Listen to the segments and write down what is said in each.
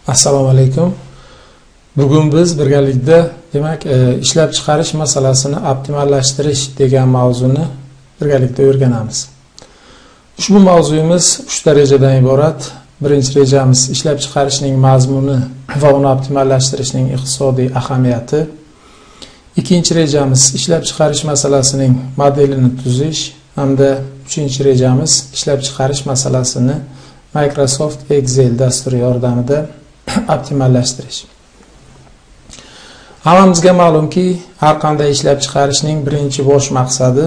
Assalomu alaykum. Bugun biz birgalikda demak ishlab chiqarish masalasini optimallashtirish degan mavzuni birgalikda o'rganamiz. Ushbu mavzuyimiz 3 ta rejadan iborat. Birinchi rejamiz ishlab chiqarishning mazmuni va uni optimallashtirishning iqtisodiy ahamiyati. Ikkinchi rejamiz ishlab chiqarish masalasining modelini tuzish hamda uchinchi rejamiz ishlab chiqarish masalasini Microsoft Excel dasturi yordamida optimallashtirish. Hammamizga ma'lumki, har qanday ishlab chiqarishning birinchi bosh maqsadi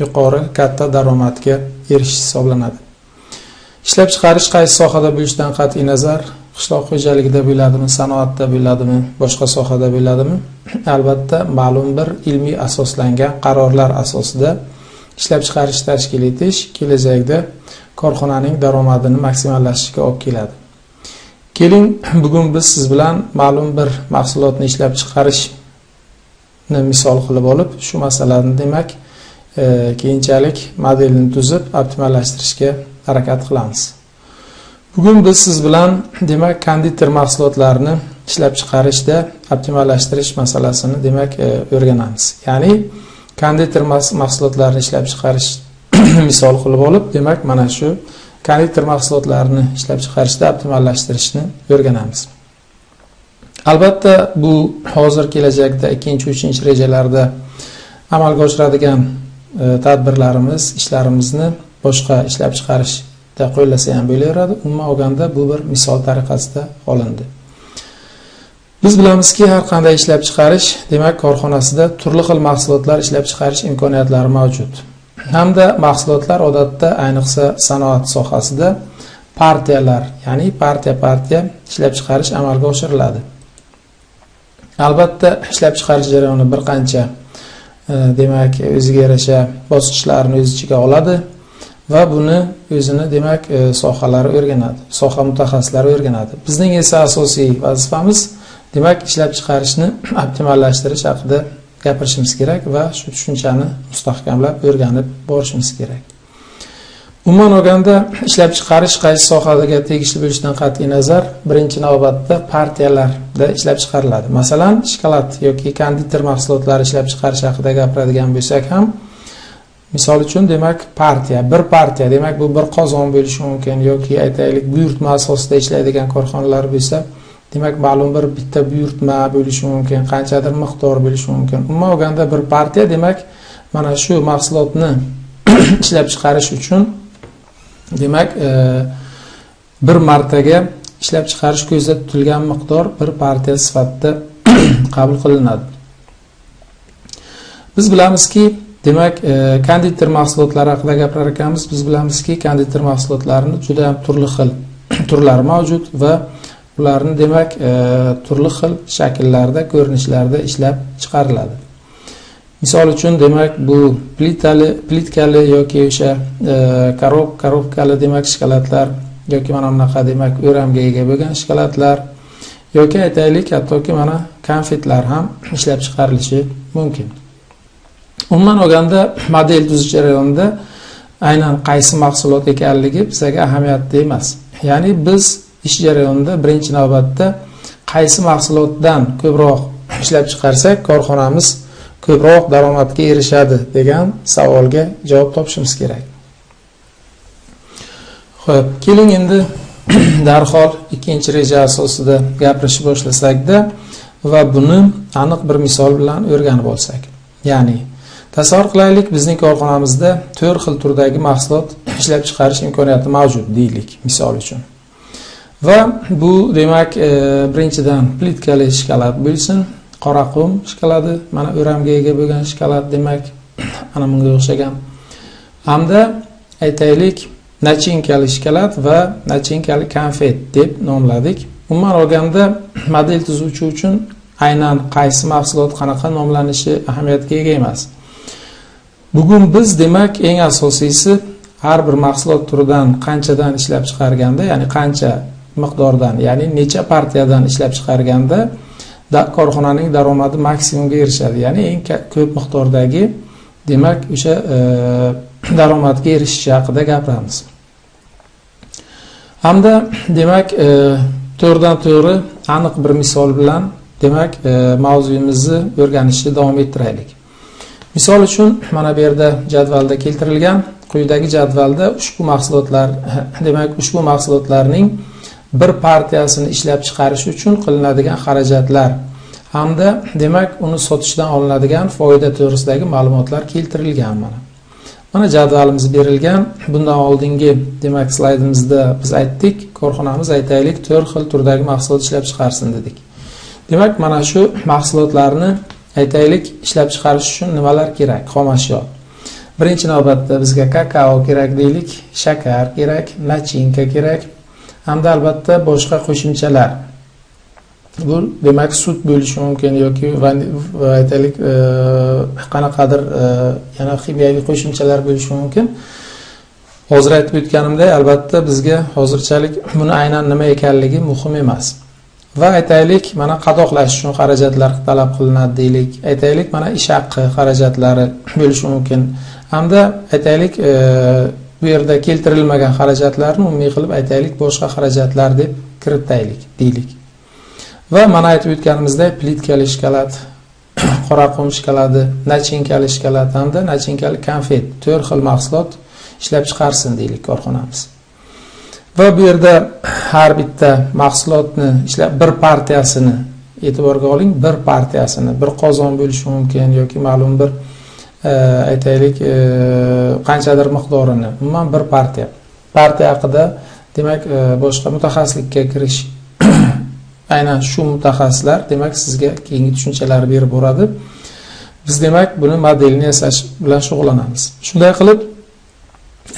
yuqori katta daromadga erishish hisoblanadi. Ishlab chiqarish qaysi sohada bo'lishidan qat'iy nazar, qishloq xo'jaligida bo'ladimi, sanoatda bo'ladimi, boshqa sohada bo'ladimi, albatta ma'lum bir ilmiy asoslangan qarorlar asosida ishlab chiqarish tashkil etish kelajakda korxonaning daromadini maksimallashishga olib keladi. Keling, bugun biz siz bilan ma'lum bir mahsulotni ishlab chiqarishni misol qilib olib, shu masalani demak keyinchalik modelini tuzib optimallashtirishga harakat qilamiz. Bugun biz siz bilan demak konditer mahsulotlarini ishlab chiqarishda optimallashtirish masalasini demak o'rganamiz. Ya'ni konditer mahsulotlarini ishlab chiqarish misol qilib olib, demak mana shu konditer mahsulotlarini ishlab chiqarishda optimallashtirishni o'rganamiz. Albatta bu hozir kelajakda 2-3 rejalarda amalga oshiradigan tadbirlarimiz, ishlarimizni boshqa ishlab chiqarishda qo'llasa ham bo'laveradi. Umuman olganda bu bir misol tariqasida olindi. Biz bilamizki, har qanday ishlab chiqarish, demak korxonasida turli xil mahsulotlar ishlab chiqarish imkoniyatlari mavjud. Hamda mahsulotlar odatda ayniqsa sanoat sohasida partiyalar, ya'ni partiya ishlab chiqarish amalga oshiriladi. Albatta ishlab chiqarish jarayoni bir qancha demak o'ziga yarasha bosqichlarni o'z ichiga oladi va buni o'zini demak sohalari o'rganadi, soha mutaxassislari o'rganadi. Bizning esa asosiy vazifamiz demak ishlab chiqarishni optimallashtirish haqida gapirishimiz kerak va shu tushunchani mustahkamlab o'rganib borishimiz kerak. Umuman olganda ishlab chiqarish qaysi sohaga tegishli bo'lishidan qat'iy nazar birinchi navbatda partiyalarda ishlab chiqariladi. Masalan, shokolad yoki konditer mahsulotlari ishlab chiqarish haqida gapiradigan bo'lsak ham, misol uchun demak bir partiya demak bu bir qozon bo'lishi mumkin yoki aytaylik buyurtma asosida ishlaydigan korxonalar bo'lsa, demak ma'lum bir bitta buyurtma bo'lishi mumkin, qanchadir miqdor bo'lishi mumkin. Umuman olganda bir partiya demak mana shu mahsulotni ishlab chiqarish uchun demak bir martaga ishlab chiqarish ko'zda tutilgan miqdor bir partiya sifatida qabul qilinadi. Biz bilamizki, demak konditer mahsulotlari haqida gapirar ekanmiz. Biz bilamizki, konditer mahsulotlarining juda ham turli xil turlari mavjud va ularni demak turli xil shakllarda, ko'rinishlarda ishlab chiqariladi. Misol uchun demak bu plitkali yoki o'sha korobkali demak shokoladlar yoki mana bunaqa demak o'ramga ega bo'lgan shokoladlar yoki aytaylik hattoki mana konfetlar ham ishlab chiqarilishi mumkin. Umuman olganda model tuzish jarayonida aynan qaysi mahsulot ekanligi bizga ahamiyatli emas. Ya'ni biz ish jarayonida birinchi navbatda qaysi mahsulotdan ko'proq ishlab chiqarsak korxonamiz ko'proq daromadga erishadi degan savolga javob topishimiz kerak. Xo'p, keling endi darhol ikkinchi reja asosida gapirishni boshlasak-da va buni aniq bir misol bilan o'rganib olsak. Ya'ni tasavvur qilaylik, bizning korxonamizda 4 xil turdagi mahsulot ishlab chiqarish imkoniyati mavjud deylik, misol uchun. Va bu demak birinchidan plitkali shokolad bo'lsin, qora qum shokoladi, mana o'ramga ega bo'lgan shokolad demak ana bunga o'xshagan. Hamda aytaylik nachinkali shokolad va nachinkali konfet deb nomladik. Umuman olganda model tuzuvchi uchun aynan qaysi mahsulot qanaqa nomlanishi ahamiyatga ega emas. Bugun biz demak eng asosiysi har bir mahsulot turidan qanchadan ishlab chiqarganda, ya'ni qancha miqdordan, ya'ni necha partiyadan ishlab chiqarganda korxonaning daromadi maksimumga erishadi. Ya'ni eng ko'p miqdordagi demak o'sha daromadga erishish haqida gapiramiz. Hamda demak to'g'ridan to'g'ri aniq bir misol bilan demak mavzuyimizni o'rganishni davom ettiraylik. Misol uchun mana bu yerda jadvalda keltirilgan, quyidagi jadvalda ushbu mahsulotlar demak ushbu mahsulotlarning bir partiyasini ishlab chiqarish uchun qilinadigan xarajatlar hamda demak uni sotishdan olinadigan foyda to'g'risidagi ma'lumotlar keltirilgan. Mana jadvalimiz berilgan. Bundan oldingi demak slaydimizda biz aytdik, korxonamiz aytaylik 4 xil turdagi mahsulot ishlab chiqarsin dedik. Demak mana shu mahsulotlarni aytaylik ishlab chiqarish uchun nimalar kerak? Xom ashyo. Birinchi navbatda bizga kakao kerak deylik, shakar kerak, nachinka kerak, hamda albatta boshqa qo'shimchalar. Bu demak sut bo'lishi mumkin yoki aytaylik qanaqadir yana kimyoviy qo'shimchalar bo'lishi mumkin. Hozir aytib o'tganimdek, albatta bizga hozirchalik buni aynan nima ekanligi muhim emas. Va aytaylik mana qadoqlash uchun xarajatlar talab qilinadi deylik. Aytaylik mana ish haqi xarajatlari bo'lishi mumkin. Hamda aytaylik bu yerda keltirilmagan xarajatlarni umumiy qilib aytaylik boshqa xarajatlar deb kiritaylik deylik. Va mana aytib o'tganimizdek plitkali shkokolad, qoraqum shokoladi, nachinkali shokolad hamda nachinkali konfet 4 xil mahsulot ishlab chiqarsin deylik korxonamiz. Va bu yerda har bitta mahsulotni ishlab bir partiyasini e'tiborga oling, bir partiyasini, bir qozon bo'lishi mumkin yoki ma'lum bir aytaylik qanchadir miqdorini, umuman bir partiya. Partiya haqida demak boshqa mutaxassislikka kirish aynan shu mutaxassislar demak sizga keyingi tushunchalar berib boradi. Biz demak buni modelini yasash bilan shug'ullanamiz. Shunday qilib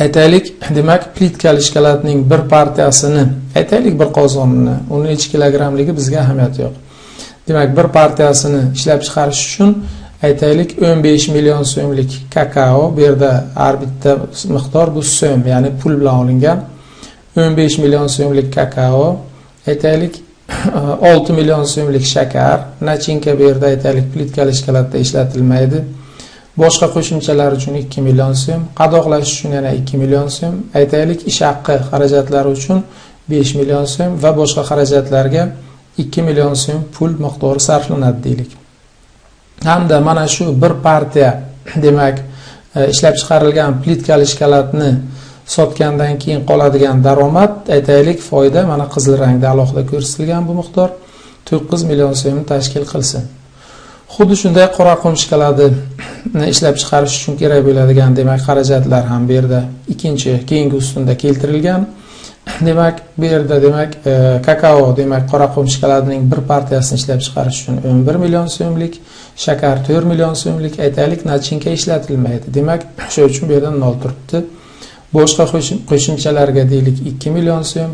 aytaylik demak plitkali shokoladning bir partiyasini, aytaylik bir qozonni, uni necha kilogramligi bizga ahamiyati yo'q. Demak bir partiyasini ishlab chiqarish uchun aytaylik 15 million so'mlik kakao, bu yerda har bitta miqdor bu so'm, ya'ni pul bilan olingan. 15 million so'mlik kakao, aytaylik 6 million so'mlik shakar, nachinka bu yerda aytaylik plitkali shokoladda ishlatilmaydi. Boshqa qo'shimchalar uchun 2 million so'm, qadoqlash uchun yana 2 million so'm, aytaylik ish haqi xarajatlari uchun 5 million so'm va boshqa xarajatlarga 2 million so'm pul miqdori sarflanadi deylik. Hamda mana shu bir partiya demak ishlab chiqarilgan plitkali shokoladni sotgandan keyin qoladigan daromad, aytaylik foyda mana qizil rangda alohida ko'rsatilgan bu miqdor 9 million so'mni tashkil qilsin. Xuddi shunday qoraqum shokoladini ishlab chiqarish uchun kerak bo'ladigan demak xarajatlar ham bu yerda keyingi ustunda keltirilgan. Demak bu yerda demak kakao demak qoraqum shokoladining bir partiyasini ishlab chiqarish uchun 11 million so'mlik, shakar 4 million so'mlik, aytaylik nachinka ishlatilmaydi. Demak shu uchun bu yerda nol turibdi. Boshqa qo'shimchalarga deylik 2 million so'm,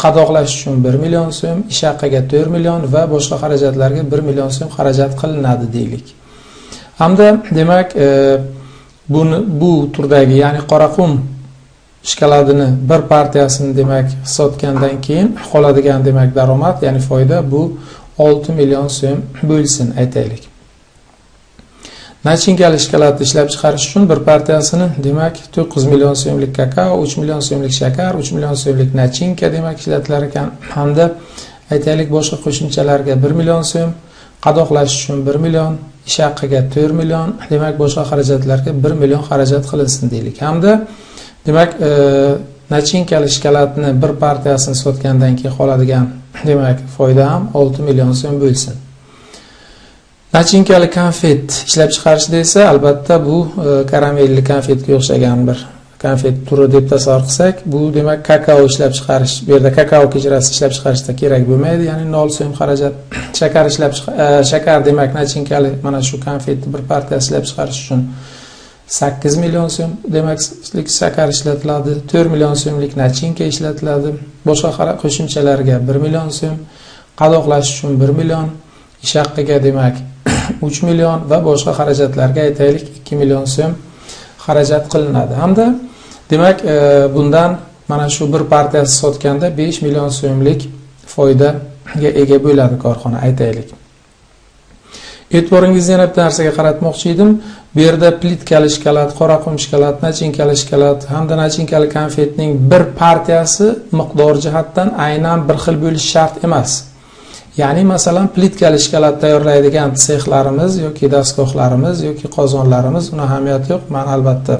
qadoqlash uchun 1 million so'm, ish haqiga 4 million va boshqa xarajatlarga 1 million so'm xarajat qilinadi deylik. Hamda demak bu turdagi ya'ni qoraqum shokoladini bir partiyasini demak sotgandan keyin qoladigan demak daromad, ya'ni foyda bu 6 million so'm bo'lsin aytaylik. Nachinkali shokoladni ishlab chiqarish uchun bir partiyasini demak 9 million so'mlik kakao, 3 million so'mlik shakar, 3 million so'mlik nachinka demak ishlatilar ekan. Hamda aytaylik boshqa qo'shimchalarga 1 million so'm, qadoqlash uchun 1 million, ish haqiga 4 million, demak boshqa xarajatlarga 1 million xarajat qilinsin deylik. Hamda demak nachinkali shokoladni bir partiyasini sotgandan keyin qoladigan demak foyda ham 6 million so'm bo'lsin. Nachinkali konfet ishlab chiqarishda esa albatta bu karamelli konfetga o'xshagan bir konfet turi deb tasavvur qilsak, bu demak kakao ishlab chiqarish, bu yerda kakao kechirasi ishlab chiqarishda kerak bo'lmaydi, ya'ni 0 so'm xarajat. Shakar demak nachinkali mana shu konfetni bir partiyasi ishlab chiqarish uchun 8 million so'm demaklik shakar ishlatiladi, 4 million so'mlik nachinka ishlatiladi, boshqa qo'shimchalarga 1 million so'm, qadoqlash uchun 1 million, ish haqiga demak 3 million va boshqa xarajatlarga aytaylik 2 million so'm xarajat qilinadi. Hamda demak bundan mana shu bir partiyasi sotganda 5 million so'mlik foydaga ega bo'ladi korxona aytaylik. E'tiboringizni yana bitta narsaga qaratmoqchi edim. Bu yerda plitkali shkokolad, qoraqum shkokolad, nachinkali shkokolad hamda nachinkali konfetning bir partiyasi miqdor jihatdan aynan bir xil bo'lishi shart emas. Ya'ni masalan plitkali shkokolad tayyorlaydigan sexlarimiz yoki dastgohlarimiz yoki qozonlarimiz uni ahamiyati yo'q. Men albatta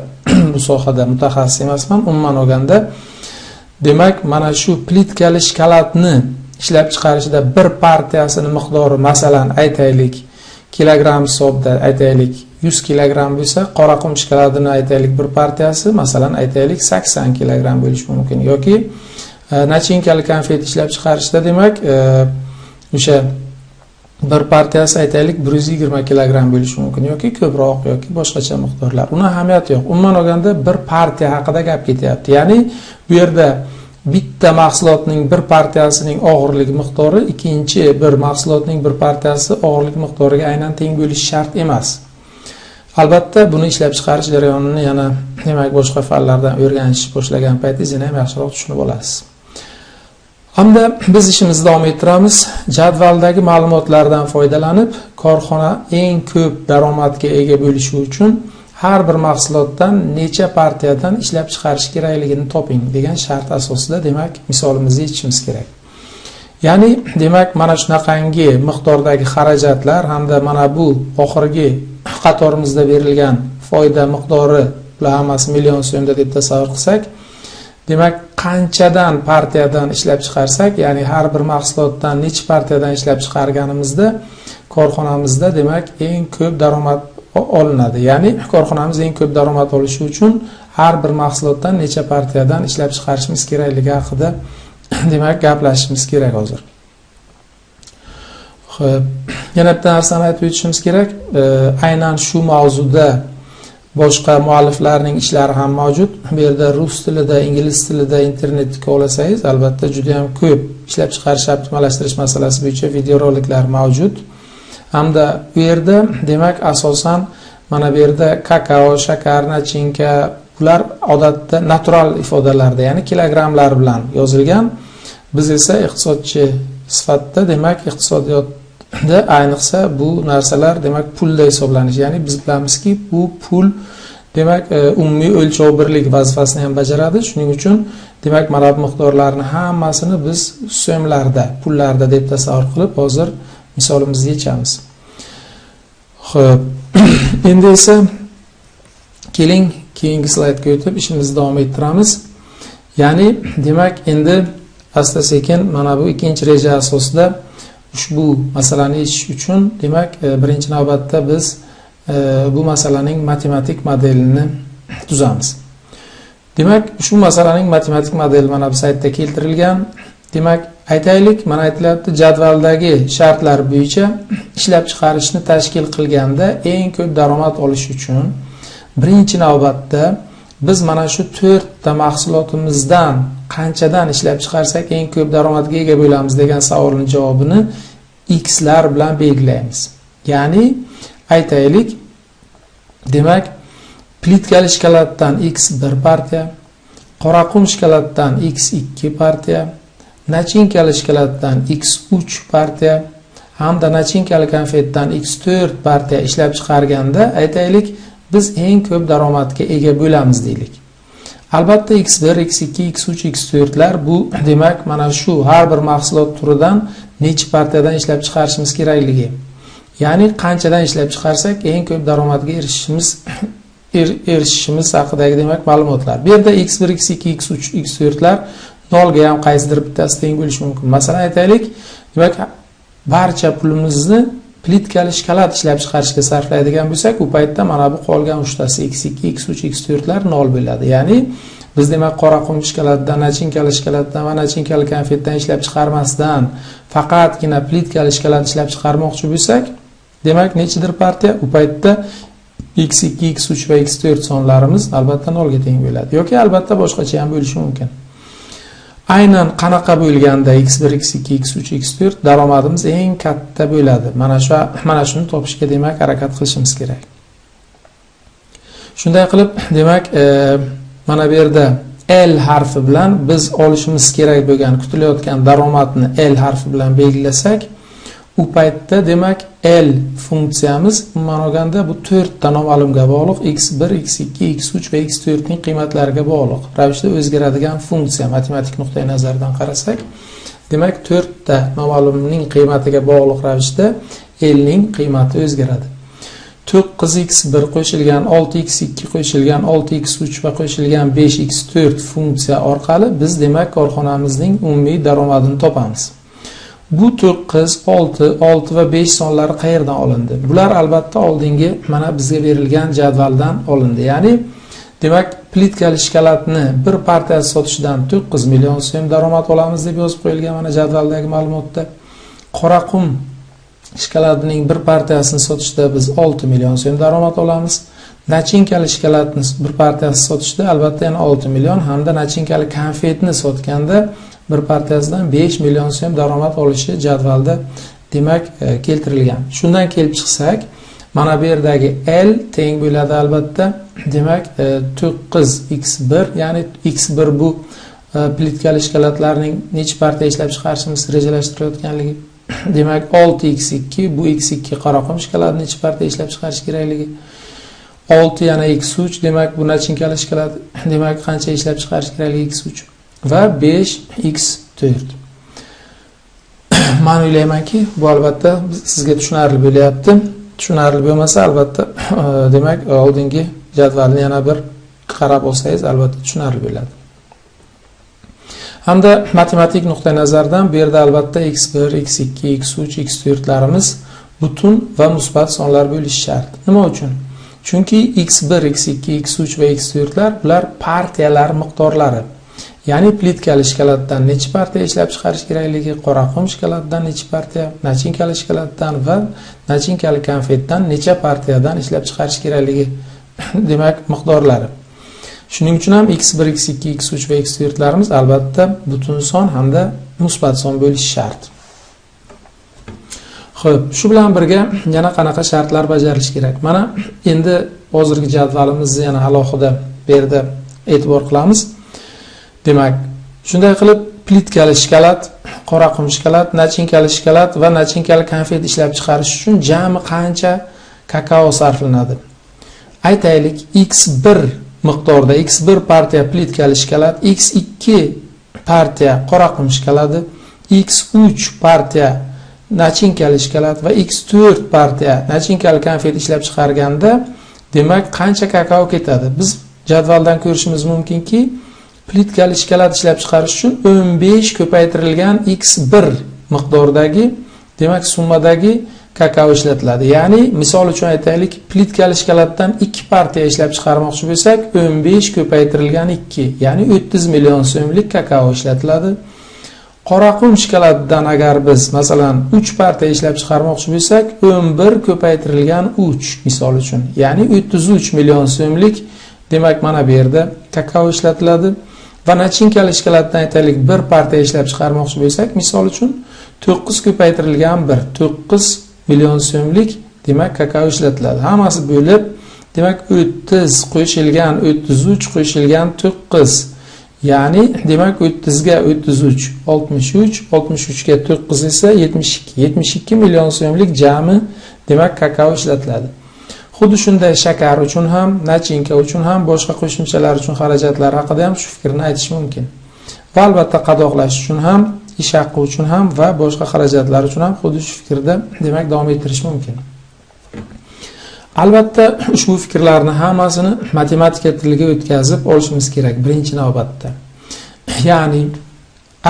bu sohada mutaxassis emasman. Umuman olganda, demak, mana shu plitkali shkokoladni ishlab chiqarishda bir partiyasini miqdori, masalan, aytaylik, kilogramm hisobda aytaylik 100 kilogramm bo'lsa, qoraqum shkokoladini aytaylik bir partiyasi, masalan, aytaylik 80 kilogramm bo'lishi mumkin. Yoki nachinkali konfet ishlab chiqarishda demak, o'sha bir partiyasi aytaylik 120 kilogramm bo'lishi mumkin yoki ko'proq yoki boshqacha miqdorlar. Uni ahamiyati yo'q. Umuman olganda bir partiya haqida gap ketyapti. Ya'ni bu yerda bitta mahsulotning bir partiyasining og'irlik miqdori ikkinchi bir mahsulotning bir partiyasi og'irlik miqdoriga aynan teng bo'lishi shart emas. Albatta, buni ishlab chiqarish jarayonini yana demak boshqa fanlardan o'rganish boshlagan paytingizda ham yaxshiroq tushunib olasiz. Hamda biz ishimizni davom ettiramiz. Jadvaldagi ma'lumotlardan foydalanib, korxona eng ko'p daromadga ega bo'lishi uchun har bir mahsulotdan necha partiyadan ishlab chiqarish kerakligini toping degan shart asosida demak misolimizni yechishimiz kerak. Ya'ni demak mana shunaqangi miqdordagi xarajatlar hamda mana bu oxirgi qatorimizda berilgan foyda miqdori bular hammasi million so'mda deb tasavvur qilsak, demak qanchadan partiyadan ishlab chiqarsak, ya'ni har bir mahsulotdan necha partiyadan ishlab chiqarganimizda korxonamizda demak eng ko'p daromad olinadi. Ya'ni korxonamiz eng ko'p daromad olishi uchun har bir mahsulotdan necha partiyadan ishlab chiqarishimiz kerakligi haqida demak gaplashishimiz kerak hozir. Xo'p, yana bitta narsani aytib o'tishimiz kerak. Aynan shu mavzuda boshqa mualliflarning ishlari ham mavjud. Bu yerda rus tilida, ingliz tilida internetga olasangiz, albatta juda ham ko'p ishlab chiqarish, optimallashtirish masalasi bo'yicha videoroliklar mavjud. Hamda bu yerda demak asosan mana bu yerda kakao, shakar, nachinka bular odatda natural ifodalarda, ya'ni kilogrammlar bilan yozilgan. Biz esa iqtisodchi sifatida demak iqtisodiyotda ayniqsa bu narsalar demak pulda hisoblanishi. Ya'ni biz bilamizki bu pul demak umumiy o'lchov birlik vazifasini ham bajaradi. Shuning uchun demak mana bu miqdorlarni hammasini biz so'mlarda, pullarda deb tasavvur qilib hozir misolimizni yechamiz. Xo'p, endi esa keling keyingi slaydga o'tib ishimizni davom ettiramiz. Ya'ni demak endi asta-sekin mana bu ikkinchi reja asosida ushbu masalani yechish uchun demak birinchi navbatda biz bu masalaning matematik modelini tuzamiz. Demak, ushbu masalaning matematik modeli mana bu saytda keltirilgan. Demak, aytaylik, mana aytilyapti, jadvaldagi shartlar bo'yicha ishlab chiqarishni tashkil qilganda eng ko'p daromad olish uchun birinchi navbatda biz mana shu 4 ta mahsulotimizdan qanchadan ishlab chiqarsak eng ko'p daromadga ega bo'lamiz degan savolning javobini x lar bilan belgilaymiz. Ya'ni aytaylik, demak, plitkali shkokoladdan x 1 partiya, qoraqum shkokoladdan x 2 partiya, nachinkali shkokoladdan x 3 partiya hamda nachinkali konfetdan x 4 partiya ishlab chiqarganda aytaylik biz eng ko'p daromadga ega bo'lamiz deylik. Albatta x1, x2, x3, x4 lar bu demak mana shu har bir mahsulot turidan necha partiyadan ishlab chiqarishimiz kerakligi. Ya'ni qanchadan ishlab chiqarsak eng ko'p daromadga erishishimiz haqidagi demak ma'lumotlar. Bu yerda x1, x2, x3, x4 lar 0 ga ham qaysidir bittasi teng bo'lishi mumkin. Masalan aytaylik, demak barcha pulimizni plitkali shkokolad ishlab chiqarishga sarflaydigan bo'lsak, u paytda mana bu qolgan uchtasi x2, x3, x4 lar 0 bo'ladi. Ya'ni biz demak qoraqum shkokoladdan, nachinkali shkokoladdan va nachinkali konfetdan ishlab chiqarmasdan faqatgina plitkali shkokolad ishlab chiqarmoqchi bo'lsak, demak nechidir partiya u paytda x2, x3 va x4 sonlarimiz albatta 0 ga teng bo'ladi. Yoki albatta boshqacha ham bo'lishi mumkin. Aynan qanaqa bo'lganda x1, x2, x3, x4 daromadimiz eng katta bo'ladi. Mana shuni topishga demak harakat qilishimiz kerak. Shunday qilib, demak, mana bu yerda L harfi bilan biz olishimiz kerak bo'lgan kutilayotgan daromadni L harfi bilan belgilasak, u paytda demak L funksiyamiz umuman olganda bu 4 ta noma'lumga bog'liq x1, x2, x3 va x4 ning qiymatlariga bog'liq ravishda o'zgaradigan funksiya. Matematik nuqtai nazardan qarasak, demak 4 ta noma'lumning qiymatiga bog'liq ravishda L ning qiymati o'zgaradi. 9x1 qo'shilgan 6x2 qo'shilgan 6x3 va qo'shilgan 5x4 funksiya orqali biz demak korxonamizning umumiy daromadini topamiz. Bu 9, 6 va 5 sonlari qayerdan olindi? Bular albatta oldingi mana bizga berilgan jadvaldan olindi. Ya'ni demak plitkali shkolatni bir partiyasi sotishidan 9 million so'm daromad olamiz deb yozib qo'yilgan mana jadvaldagi ma'lumotda. Qoraqum shkolatining bir partiyasini sotishda biz 6 million so'm daromad olamiz. Nachinkali shkolatni bir partiyasini sotishda albatta yana 6 million hamda nachinkali konfetni sotganda bir partiyasidan 5 million so'm daromad olishi jadvalda demak keltirilgan. Shundan kelib chiqsak, mana bu yerdagi L teng bo'ladi albatta. Demak 9x1, ya'ni x1 bu plitkali shkolatlarning necha partiya ishlab chiqarishimiz rejalashtirayotganligi. Demak 6x2 bu x2 qoraqum shkolatni necha partiya ishlab chiqarish kerakligi. 6 yana x3 demak bu nachinkali shkolat demak qancha ishlab chiqarish kerakligi x3 va 5x4. Men o'ylaymanki, bu albatta sizga tushunarli bo'lyapti. Tushunarli bo'lmasa albatta demak oldingi jadvalni yana bir qarab olsangiz albatta tushunarli bo'ladi. Hamda matematik nuqtai nazardan bu yerda albatta x1, x2, x3, x4larimiz butun va musbat sonlar bo'lishi shart. Nima uchun? Chunki x1, x2, x3 va x4lar bular partiyalar miqdorlari. Ya'ni plitkali shkolatdan necha partiya ishlab chiqarish kerakligi, qoraqum shkolatdan necha partiya, nachinkali shkolatdan va nachinkali konfetdan necha partiyadan ishlab chiqarish kerakligi demak miqdorlari. Shuning uchun ham x1, x2, x3 va x4larimiz albatta butun son hamda musbat son bo'lishi shart. Xo'p, shu bilan birga yana qanaqa shartlar bajarilishi kerak? Mana endi hozirgi jadvalimizni yana alohida bu yerda e'tibor qilamiz. Demak, shunday qilib plitkali shkolat, qoraqum shkolat, nachinkali shkolat va nachinkali konfet ishlab chiqarish uchun jami qancha kakao sarflanadi? Aytaylik, x1 miqdorda x1 partiya plitkali shkolat, x2 partiya qoraqum shkolati, x3 partiya nachinkali shkolat va x4 partiya nachinkali konfet ishlab chiqarganda demak qancha kakao ketadi? Biz jadvaldan ko'rishimiz mumkinki, plitkali shkolat ishlab chiqarish uchun 15 ko'paytirilgan x1 miqdordagi demak summadagi kakao ishlatiladi. Ya'ni misol uchun aytaylik, plitkali shkolatdan 2 partiya ishlab chiqarmoqchi bo'lsak, 15 ko'paytirilgan 2, ya'ni 30 million so'mlik kakao ishlatiladi. Qoraqum shkolatdan agar biz masalan 3 partiya ishlab chiqarmoqchi bo'lsak, 11 ko'paytirilgan 3 misol uchun, ya'ni 33 million so'mlik demak mana bu yerda kakao ishlatiladi. Va nachinkali shkolatdan aytaylik, 1 partiya ishlab chiqarmoqchi bo'lsak, misol uchun 9 ko'paytirilgan 1, 9 million so'mlik demak kakao ishlatiladi. Hammasi bo'lib demak 30 qo'shilgan 33 qo'shilgan 9, ya'ni demak 30 ga 33 63, 63 ga 9 esa 72 million so'mlik jami demak kakao ishlatiladi. Xuddi shunday shakar uchun ham, nachinka uchun ham, boshqa qo'shimchalar uchun xarajatlar haqida ham shu fikrni aytish mumkin. Va albatta qadoqlash uchun ham, ish haqqi uchun ham va boshqa xarajatlar uchun ham xuddi shu fikrda demak davom ettirish mumkin. Albatta ushbu fikrlarni hammasini matematika tiliga o'tkazib olishimiz kerak birinchi navbatda. Ya'ni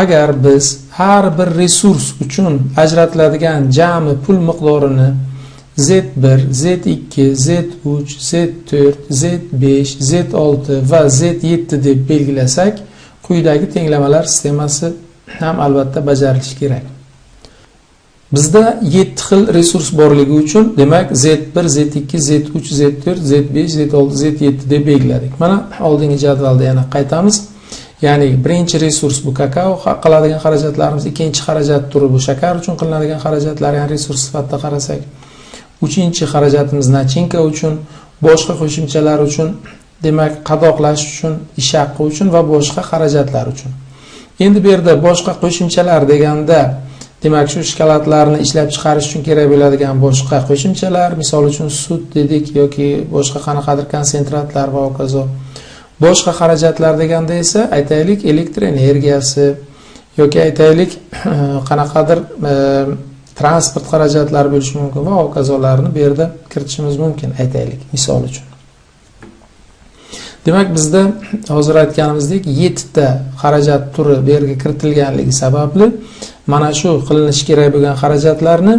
agar biz har bir resurs uchun ajratiladigan jami pul miqdorini Z1, Z2, Z3, Z4, Z5, Z6 va Z7 deb belgilasak, quyidagi tenglamalar sistemasi ham albatta bajarilishi kerak. Bizda 7 xil resurs borligi uchun demak Z1, Z2, Z3, Z4, Z5, Z6, Z7 deb belgiladik. Mana oldingi jadvalda yana qaytamiz. Ya'ni birinchi resurs bu kakao qiladigan xarajatlarimiz, ikkinchi xarajat turi bu shakar uchun qilinadigan xarajatlar, ya'ni resurs sifatida qarasak. Uchinchi xarajatimiz nachinka uchun, boshqa qo'shimchalar uchun, demak qadoqlash uchun, ish haqqi uchun va boshqa xarajatlar uchun. Endi bu yerda boshqa qo'shimchalar deganda demak shu shkolatlarni ishlab chiqarish uchun kerak bo'ladigan boshqa qo'shimchalar, misol uchun sut dedik yoki boshqa qanaqadir konsentratlar va hokazo. Boshqa xarajatlar deganda esa aytaylik elektr energiyasi yoki aytaylik qanaqadir transport xarajatlari bo'lishi mumkin va hokazolarni bu yerda kiritishimiz mumkin aytaylik misol uchun. Demak bizda hozir aytganimizdek 7 ta xarajat turi bu yerga kiritilganligi sababli mana shu qilinish kerak bo'lgan xarajatlarni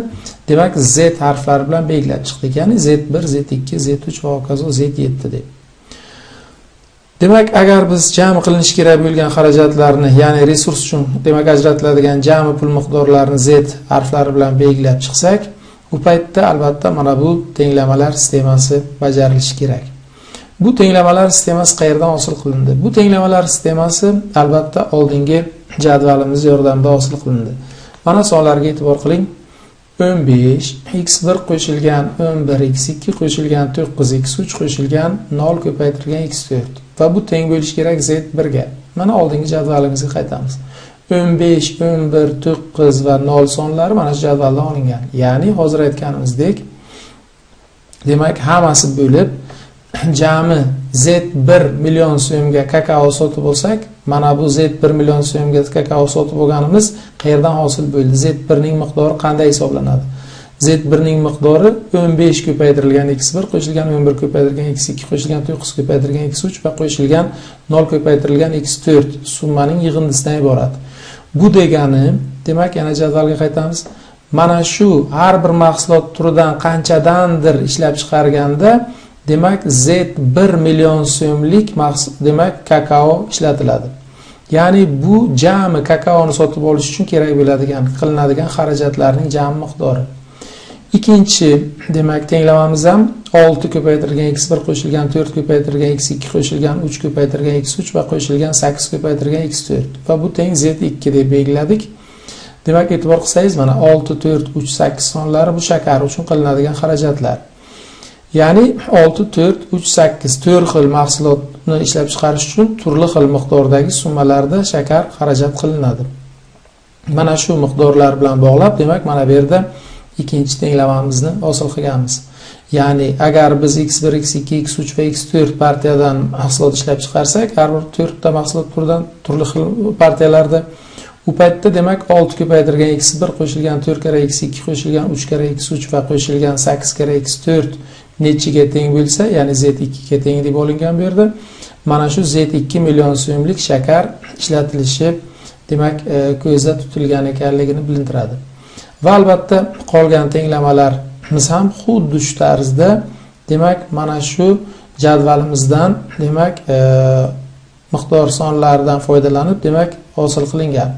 demak Z harflari bilan belgilab chiqdik. Ya'ni Z1, Z2, Z3 va hokazo Z7 deb. Demak, agar biz jami qilinish kerak bo'lgan xarajatlarni, ya'ni resurs uchun demak ajratiladigan jami pul miqdorlarini Z harflari bilan belgilab chiqsak, u paytda albatta mana bu tenglamalar sistemasi bajarilishi kerak. Bu tenglamalar sistemasi qayerdan hosil qilindi? Bu tenglamalar sistemasi albatta oldingi jadvalimiz yordamida hosil qilindi. Mana sonlarga e'tibor qiling. 15 x1 qo'shilgan 11 x2 qo'shilgan 9 x3 qo'shilgan 0 ko'paytirilgan x4 va bu teng bo'lishi kerak Z1 ga. Mana oldingi jadvalimizga qaytamiz. 15, 11, 9 va 0 sonlari mana shu jadvaldan olingan. Ya'ni hozir aytganimizdek, demak hammasi bo'lib jami Z1 million so'mga kakao sotib olsak, mana bu Z1 million so'mga kakao sotib olganimiz qayerdan hosil bo'ldi? Z1 ning miqdori qanday hisoblanadi? Z1 ning miqdori 15 ko'paytirilgan x1 qo'shilgan 11 ko'paytirilgan x2 qo'shilgan 9 ko'paytirilgan x3 va qo'shilgan 0 ko'paytirilgan x4 summaning yig'indisidan iborat. Bu degani, demak yana jadvalga qaytamiz. Mana shu har bir mahsulot turidan qanchadandir ishlab chiqarganda demak Z1 million so'mlik demak kakao ishlatiladi. Ya'ni bu jami kakaoni sotib olish uchun kerak bo'ladigan qilinadigan xarajatlarning jami miqdori. Ikkinchi demak tenglamamiz ham 6 ko'paytirilgan x1 qo'shilgan 4 ko'paytirilgan x2 qo'shilgan 3 ko'paytirilgan x3 va qo'shilgan 8 ko'paytirilgan x4 va bu teng Z2 deb belgiladik. Demak e'tibor qilsangiz mana 6, 4, 3, 8 sonlari bu shakar uchun qilinadigan xarajatlar. Ya'ni 6, 4, 3, 8 4 xil mahsulotni ishlab chiqarish uchun turli xil miqdordagi summalarda shakar xarajat qilinadi. Mana shu miqdorlar bilan bog'lab, demak mana bu yerda ikkinchi tenglamamizni hosil qilganmiz. Ya'ni agar biz x1, x2, x3 va x4 partiyadan mahsulot ishlab chiqarsak, har bir 4 ta mahsulot turidan turli xil partiyalarda u paytda demak 6 ko'paytirilgan x1 qo'shilgan 4 karra x2 qo'shilgan 3 karra x3 va qo'shilgan 8 karra x4 nechiga teng bo'lsa, ya'ni Z2 ga teng deb olingan bu yerda. Mana shu Z2 million so'mlik shakar ishlatilishi demak ko'zda tutilgan ekanligini bilintiradi. Va albatta qolgan tenglamalarimiz ham xuddi shu tarzda demak mana shu jadvalimizdan demak miqdor sonlaridan foydalanib demak hosil qilingan.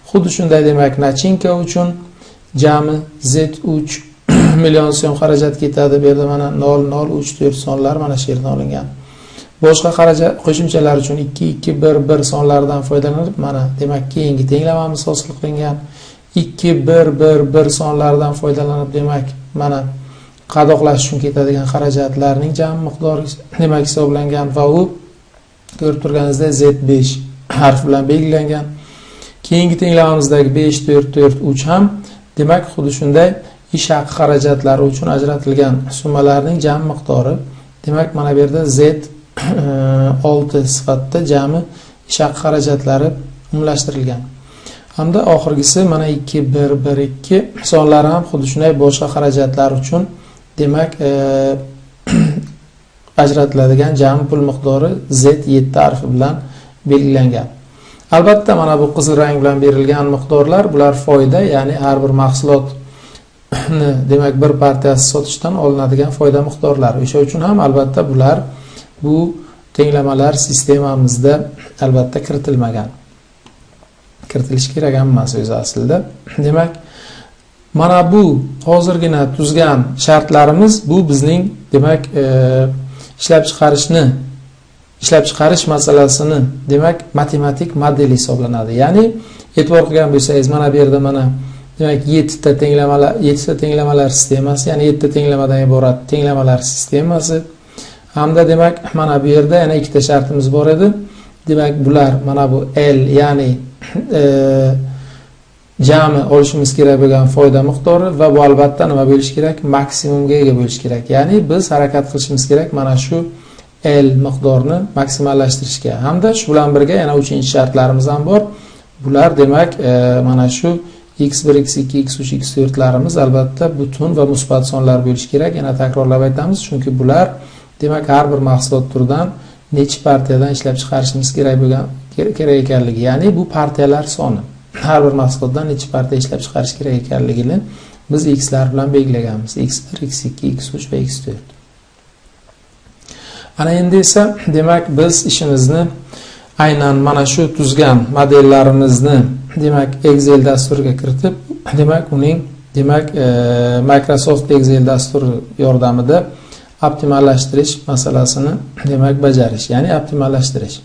Xuddi shunday demak nachinka uchun jami Z3 million so'm xarajat ketadi. Bu yerda mana 0034 sonlar mana shu yerdan olingan. Boshqa xarajat qo'shimchalar uchun 2-2-1-1 sonlaridan foydalanib mana demak keyingi tenglamamiz hosil qilingan. 2-1-1-1 sonlaridan foydalanib demak mana qadoqlash uchun ketadigan xarajatlarning jami miqdori demak hisoblangan va u ko'rib turganingizdek Z5 harf bilan belgilangan. Keyingi tenglamamizdagi 5-4-4-3 ham demak xuddi shunday ish haqi xarajatlari uchun ajratilgan summalarning jami miqdori. Demak mana bu yerda Z6 sifatida jami ish haqi xarajatlari umumlashtirilgan. Hamda oxirgisi mana 2-1-1-2 sonlari ham xuddi shunday boshqa xarajatlar uchun demak ajratiladigan jami pul miqdori Z7 harfi bilan belgilangan. Albatta mana bu qizil rang bilan berilgan miqdorlar bular foyda, ya'ni har bir mahsulotni demak bir partiyasi sotishdan olinadigan foyda miqdorlari. O'sha uchun ham albatta bular bu tenglamalar sistemamizda albatta kiritilmagan. Kiritilishi kerak emas o'zi aslida. Demak mana bu hozirgina tuzgan shartlarimiz bu bizning demak ishlab chiqarish masalasini demak matematik model hisoblanadi. Ya'ni e'tibor qilgan bo'lsangiz mana bu yerda mana demak 7 ta tenglamalar sistemasi, ya'ni 7 ta tenglamadan iborat tenglamalar sistemasi hamda demak mana bu yerda yana ikkita shartimiz bor edi. Demak bular mana bu L ya'ni jami olishimiz kerak bo'lgan foyda miqdori va bu albatta nima bo'lishi kerak? Maksimumga ega bo'lishi kerak. Ya'ni biz harakat qilishimiz kerak mana shu L miqdorini maksimallashtirishga. Hamda shu bilan birga yana 3-chi shartlarimiz ham bor. Bular demak mana shu x1, x2, x3, x4 larimiz albatta butun va musbat sonlar bo'lishi kerak. Yana takrorlab aytamiz, chunki bular demak har bir mahsulot turidan necha partiyadan ishlab chiqarishimiz kerak ekanligi, ya'ni bu partiyalar soni. Har bir mahsulotdan necha partiya ishlab chiqarish kerak ekanligini biz x lar bilan belgilaganmiz. x1, x2, x3 va x4. Ana endi esa demak biz ishimizni aynan mana shu tuzgan modellarimizni demak Excel dasturiga kiritib, demak uning Microsoft Excel dasturi yordamida optimallashtirish masalasini demak bajarish, ya'ni optimallashtirish.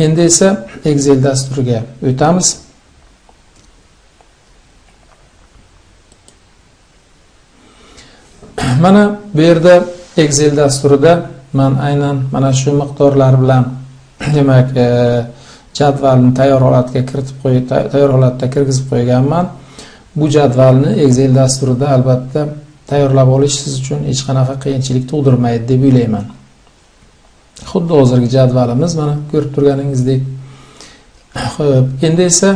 Endi esa Excel dasturiga o'tamiz. Mana bu yerda Excel dasturida men aynan mana shu miqdorlar bilan demak jadvalni tayyor holatda kirgizib qo'yganman. Bu jadvalni Excel dasturida albatta tayyorlab olish siz uchun hech qanaqa qiyinchilik tug'dirmaydi deb o'ylayman. Xuddi hozirgi jadvalimiz mana ko'rib turganingizdek. Xo'p, endi esa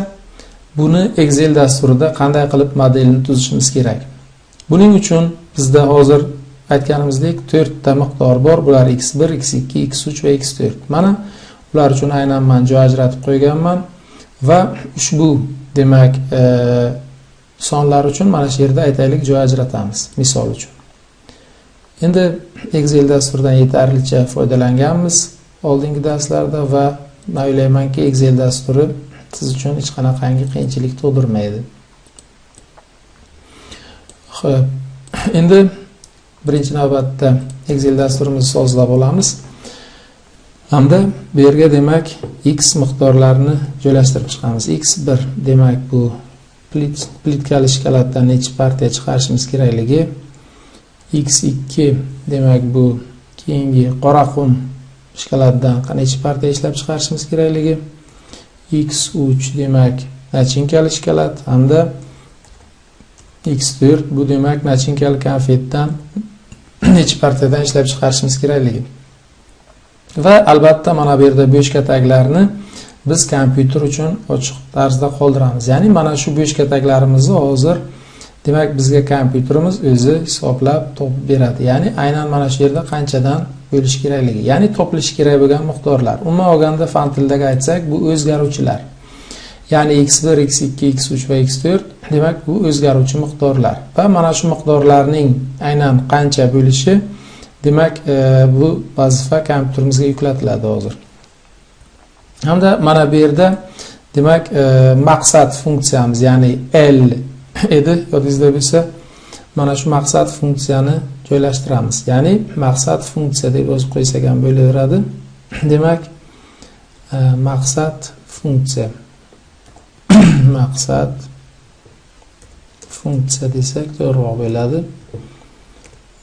buni Excel dasturida qanday qilib modelni tuzishimiz kerak? Buning uchun bizda hozir aytganimizdek 4 ta miqdor bor. Bular x1, x2, x3 va x4. Mana ular uchun aynan men joy ajratib qo'yganman va ushbu demak sonlar uchun mana shu yerda aytaylik joy ajratamiz misol uchun. Endi Excel dasturidan yetarlicha foydalanganmiz oldingi darslarda va men o'ylaymanki Excel dasturi siz uchun hech qanaqangi qiyinchilik tug'dirmaydi. Xo'p, endi birinchi navbatda Excel dasturimizni sozlab olamiz. Hamda bu yerga demak x miqdorlarini joylashtirib chiqamiz. x1 demak bu plitkali shkalatdan necha partiya chiqarishimiz kerakligi, x2 demak bu keyingi qora qum shkalatdan necha partiya ishlab chiqarishimiz kerakligi, x3 demak nachinkali shkalat hamda x4 bu demak nachinkali konfetdan necha partiyadan ishlab chiqarishimiz kerakligi. Va albatta mana bu yerda bo'sh kataklarni biz kompyuter uchun ochiq tarzda qoldiramiz. Ya'ni mana shu bo'sh kataklarimizni hozir demak bizga kompyuterimiz o'zi hisoblab topib beradi. Ya'ni aynan mana shu yerda qanchadan bo'lish kerakligi, ya'ni to'plish kerak bo'lgan miqdorlar. Umuman olganda fan tilidagi aytsak, bu o'zgaruvchilar. Ya'ni x1, x2, x3 va x4 demak bu o'zgaruvchi miqdorlar. Va mana shu miqdorlarning aynan qancha bo'lishi demak bu vazifa kompyuterimizga yuklatiladi hozir. Hamda mana bu yerda demak maqsad funksiyamiz, ya'ni L edi, yodingizda bo'lsa, mana shu maqsad funksiyani joylashtiramiz. Ya'ni maqsad funksiya deb yozib qo'ysak ham bo'laveradi. Demak maqsad funksiya maqsad funksiya desak to'g'riroq bo'ladi.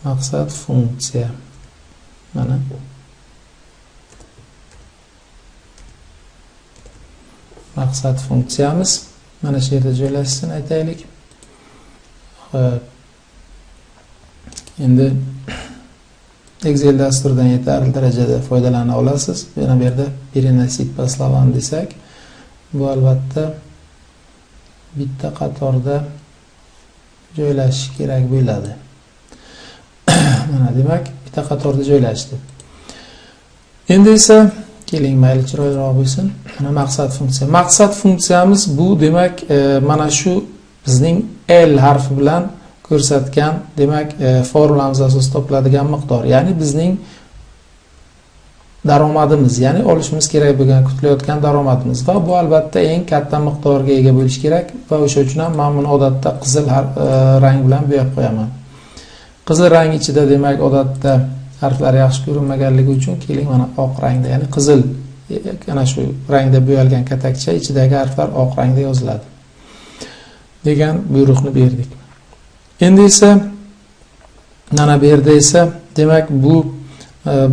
Maqsad funksiya. Mana maqsad funksiyamiz mana shu yerda joylashsin aytaylik. Xo'p. Endi Excel dasturidan yetarli darajada foydalana olasiz. Yana bu yerda переносить по словам desak, bu albatta bitta qatorda joylashish kerak bo'ladi. Mana demak bitta qatorda joylashdi. Endi esa keling mayli chiroyliroq bo'lsin. Mana maqsad funksiya. Maqsad funksiyamiz bu demak mana shu bizning L harfi bilan ko'rsatgan demak formulamiz asosida topiladigan miqdor, ya'ni bizning daromadimiz, ya'ni olishimiz kerak bo'lgan kutilayotgan daromadimiz va bu albatta eng katta miqdorga ega bo'lish kerak va o'sha uchun ham men buni odatda qizil rang bilan bo'yab qo'yaman. Qizil rang ichida demak odatda harflar yaxshi ko'rinmaganligi uchun keling mana oq rangda, ya'ni qizil ana shu rangda bo'yalgan katakcha ichidagi harflar oq rangda yoziladi degan buyruqni berdik. Endi esa mana bu yerda esa demak bu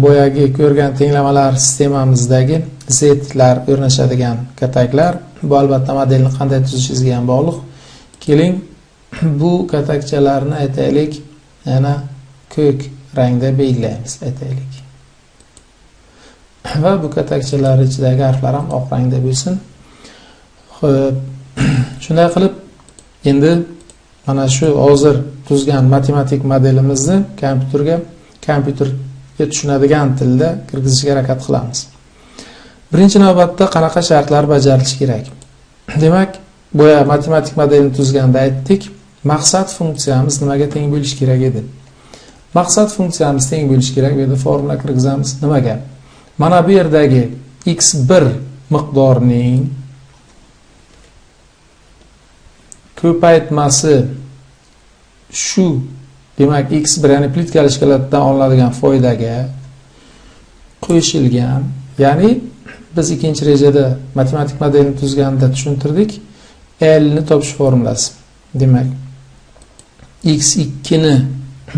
boyagi ko'rgan tenglamalar sistemamizdagi Z lar o'rnashadigan kataklar, bu albatta modelni qanday tuzishingizga ham bog'liq. Keling, bu katakchalarni aytaylik, yana ko'k rangda belgilaymiz, aytaylik. Va bu katakchalar ichidagi harflar ham oq rangda bo'lsin. Xo'p, shunday qilib, endi mana shu hozir tuzgan matematik modelimizni kompyuterga tushunadigan tilda kirgizishga harakat qilamiz. Birinchi navbatda qanaqa shartlar bajarilishi kerak? Demak, boya matematik modelni tuzganda aytdik, maqsad funksiyamiz nimaga teng bo'lishi kerak edi? Maqsad funksiyamiz teng bo'lishi kerak edi, formula kirgizamiz. Nimaga? Mana bu yerdagi x1 miqdorining ko'paytmasi shu, demak x1 ya'ni plitkali shkolatdan olinadigan foydaga qo'shilgan, ya'ni biz ikkinchi rejada matematik modelni tuzganda tushuntirdik, L ni topish formulasi. Demak, x2 ni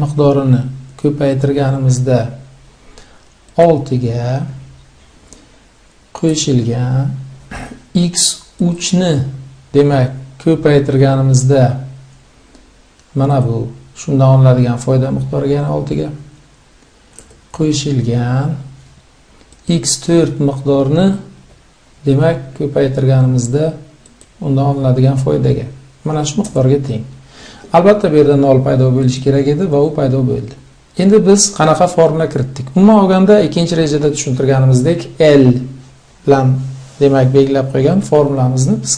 miqdorini ko'paytirganimizda 6 ga qo'shilgan x3 ni demak ko'paytirganimizda mana bu shundan olinadigan foyda miqdoriga yana 6 ga qo'shilgan x4 miqdorini demak ko'paytirganimizda undan olinadigan foydaga mana shu miqdorga teng. Albatta bu yerda 0 paydo bo'lishi kerak edi va u paydo bo'ldi. Endi biz qanaqa formula kiritdik? Umuman olganda ikkinchi rejada tushuntirganimizdek L bilan demak belgilab qo'ygan formulamizni biz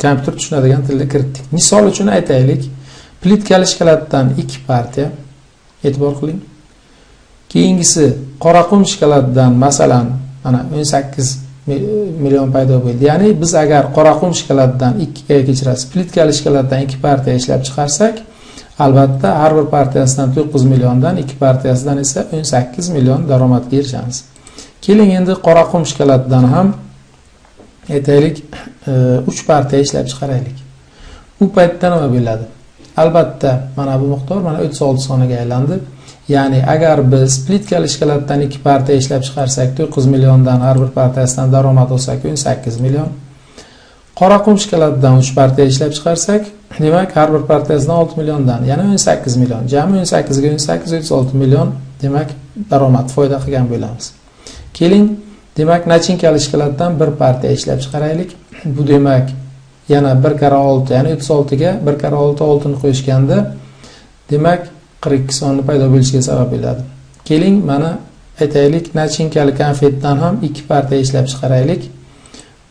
kompyuter tushunadigan tilda kiritdik. Misol uchun aytaylik, plitkali shkolatdan 2 partiya, e'tibor qiling. Keyingisi qoraqum shkolatdan masalan mana 18 million paydo bo'ldi. Ya'ni biz agar qoraqum shkolatdan plitkali shkolatdan 2 partiya ishlab chiqarsak, albatta har bir partiyasidan 9 milliondan 2 partiyasidan esa 18 million daromadga erishamiz. Keling endi qoraqum shkolatdan ham aytaylik 3 partiya ishlab chiqaraylik. U paytda nima bo'ladi? Albatta mana bu miqdor mana 36 sonaga aylandi. Ya'ni agar biz plitkali shkolatdan 2 partiya ishlab chiqarsak 9 milliondan har bir partiyasidan daromad olsak 18 million. Qoraqum shkolatdan 3 partiya ishlab chiqarsak, demak har bir partiyasidan 6 milliondan, ya'ni 18 million. Jami 18 ga 18 36 million demak daromad foyda qilgan bo'lamiz. Keling, demak nachinkali shkolatdan 1 partiya ishlab chiqaraylik. Bu demak yana 1 kara 6, ya'ni 36 ga 1 kara 6 oltini qo'shganda demak 42 sonni paydo bo'lishiga sabab bo'ladi. Keling, mana aytaylik nachinkali konfetdan ham 2 partiya ishlab chiqaraylik.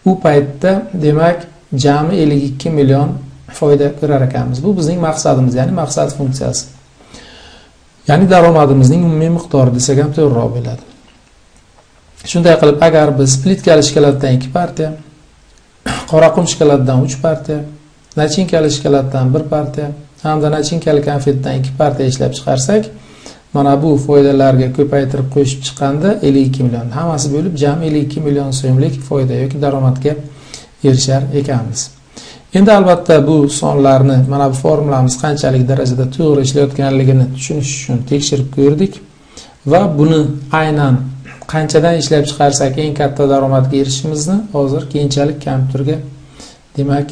Bu paytda demak jami 52 million foyda ko'rar ekanmiz. Bu bizning maqsadimiz, ya'ni maqsad funksiyasi. Ya'ni daromadimizning umumiy miqdori desak ham to'g'riroq bo'ladi. Shunday qilib, agar biz plitkali shkolatdan 2 partiya, qoraqum shkolatdan 3 partiya, nachinkali shkolatdan 1 partiya hamda nachinkali konfetdan 2 partiya ishlab chiqarsak, mana bu foydalarga ko'paytirib qo'shib chiqqanda 52 million, hammasi bo'lib jami 52 million so'mlik foyda yoki daromadga erishar ekanmiz. Endi albatta bu sonlarni mana bu formulamiz qanchalik darajada to'g'ri ishlayotganligini tushunish uchun tekshirib ko'rdik va buni aynan qanchadan ishlab chiqarsak eng katta daromadga erishishimizni hozir keyinchalik kompyuterga demak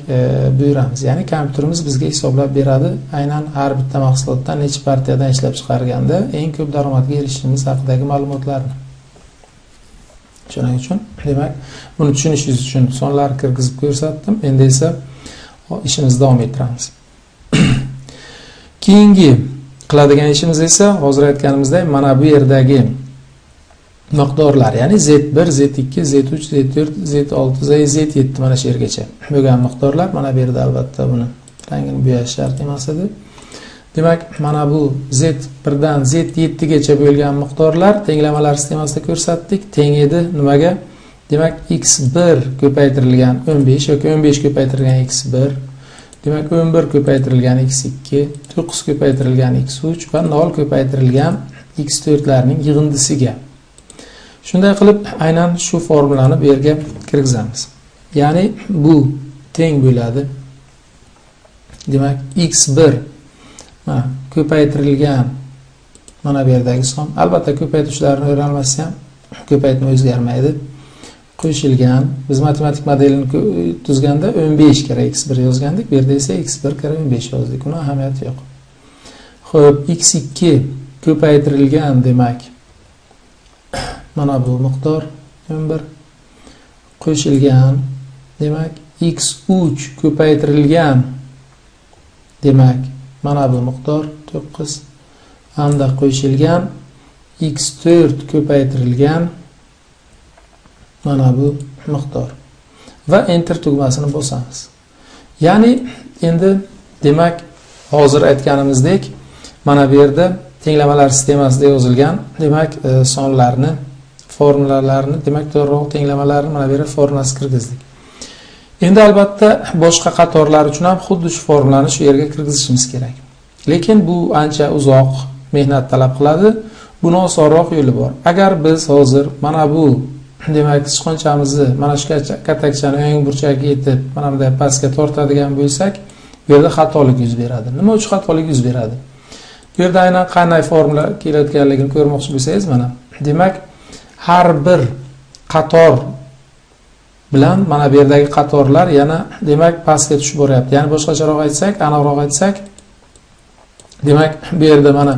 buyuramiz. Ya'ni kompyuterimiz bizga hisoblab beradi aynan har bitta mahsulotdan necha partiyadan ishlab chiqarganda eng ko'p daromadga erishishimiz haqidagi ma'lumotlarni. Shuning uchun demak buni tushunishingiz uchun sonlar kirgizib ko'rsatdim. Endi esa ishimizni davom ettiramiz. Keyingi qiladigan ishimiz esa hozir aytganimizdek mana bu yerdagi miqdorlar, ya'ni Z1, Z2, Z3, Z4, Z6, Z7 mana shu yergacha bo'lgan miqdorlar. Mana bu yerda albatta buni rangini bo'yash shart emas edi. Demak, mana bu Z1 dan Z7 gacha bo'lgan miqdorlar tenglamalar sistemasida ko'rsatdik. Teng edi nimaga? Demak, x1 ko'paytirilgan 15 yoki 15 ko'paytirilgan x1, demak 11 ko'paytirilgan x2, 9 ko'paytirilgan x3 va 0 ko'paytirilgan x4 larning yig'indisiga. Shunday qilib aynan shu formulani bu yerga kirgizamiz. Ya'ni bu teng bo'ladi. Demak x1 ko'paytirilgan mana bu yerdagi son. Albatta ko'paytirishlarni o'rganmasam ham ko'paytma o'zgarmaydi. qo'shilgan. Biz matematik modelini tuzganda 15 kira x1 yozgandik. Bu yerda esa x1 kira 15 yozdik. Uni ahamiyati yo'q. Xo'p, x2 ko'paytirilgan demak. Mana bu miqdor 11 qo'shilgan demak x3 ko'paytirilgan demak mana bu miqdor 9 hamda qo'shilgan x4 ko'paytirilgan mana bu miqdor va enter tugmasini bosamiz. Ya'ni endi demak hozir aytganimizdek mana bu yerda tenglamalar sistemasida yozilgan demak sonlarni formulalarni demak to'g'riroq tenglamalarni mana bu yerga formulasi kirgizdik. Endi albatta boshqa qatorlar uchun ham xuddi shu formulani shu yerga kirgizishimiz kerak. Lekin bu ancha uzoq mehnat talab qiladi. Buni osonroq yo'li bor. Agar biz hozir mana bu demak sichqonchamizni mana shu katakchani o'ng burchagiga yetib mana bunday pastga tortadigan bo'lsak, bu yerda xatolik yuz beradi. Nima uchun xatolik yuz beradi? Bu yerda aynan qanday formula kelayotganligini ko'rmoqchi bo'lsangiz mana demak har bir qator bilan mana bu yerdagi qatorlar yana demak pastga tushib boryapti. Ya'ni boshqacharoq aytsak, aniqroq aytsak, demak bu yerda mana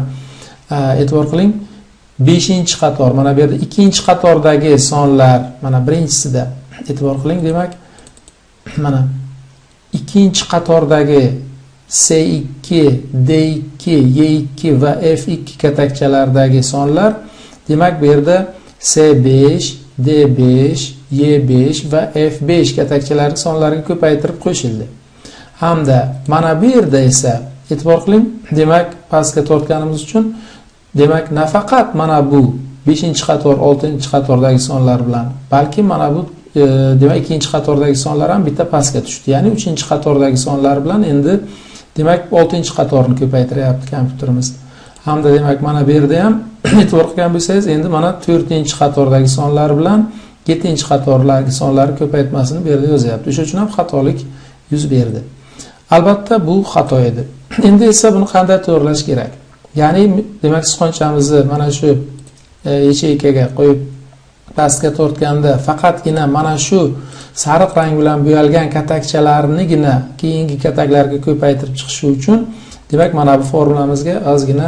e'tibor qiling, 5-qator, mana bu yerda 2-qatordagi sonlar, mana birinchisida e'tibor qiling, demak mana 2-qatordagi C2, D2, Y2 va F2 katakchalaridagi sonlar, demak bu yerda C5, D5, Y5 va F5 katakchalari sonlariga ko'paytirib qo'shildi. Hamda mana bu yerda esa e'tibor qiling, demak pastga tortganimiz uchun demak nafaqat mana bu 5-qator, 6-qatordagi sonlar bilan, balki mana bu demak 2-qatordagi sonlar ham bitta pastga tushdi. Ya'ni 3-qatordagi sonlar bilan endi demak 6-qatorni ko'paytiryapti kompyuterimiz. Hamda demak mana bu yerda ham e'tibor qilgan bo'lsangiz, endi mana 4-qatordagi sonlar bilan 7-qatorlardagi sonlarni ko'paytmasini bu yerda yozyapti. O'sha uchun ham xatolik yuz berdi. Albatta bu xato edi. Endi esa buni qanday to'g'rilash kerak? Ya'ni demak sichqonchamizni mana shu yacheykaga qo'yib pastga tortganda faqatgina mana shu sariq rang bilan bo'yalgan katakchalarnigina keyingi kataklarga ko'paytirib chiqishi uchun demak mana bu formulamizga ozgina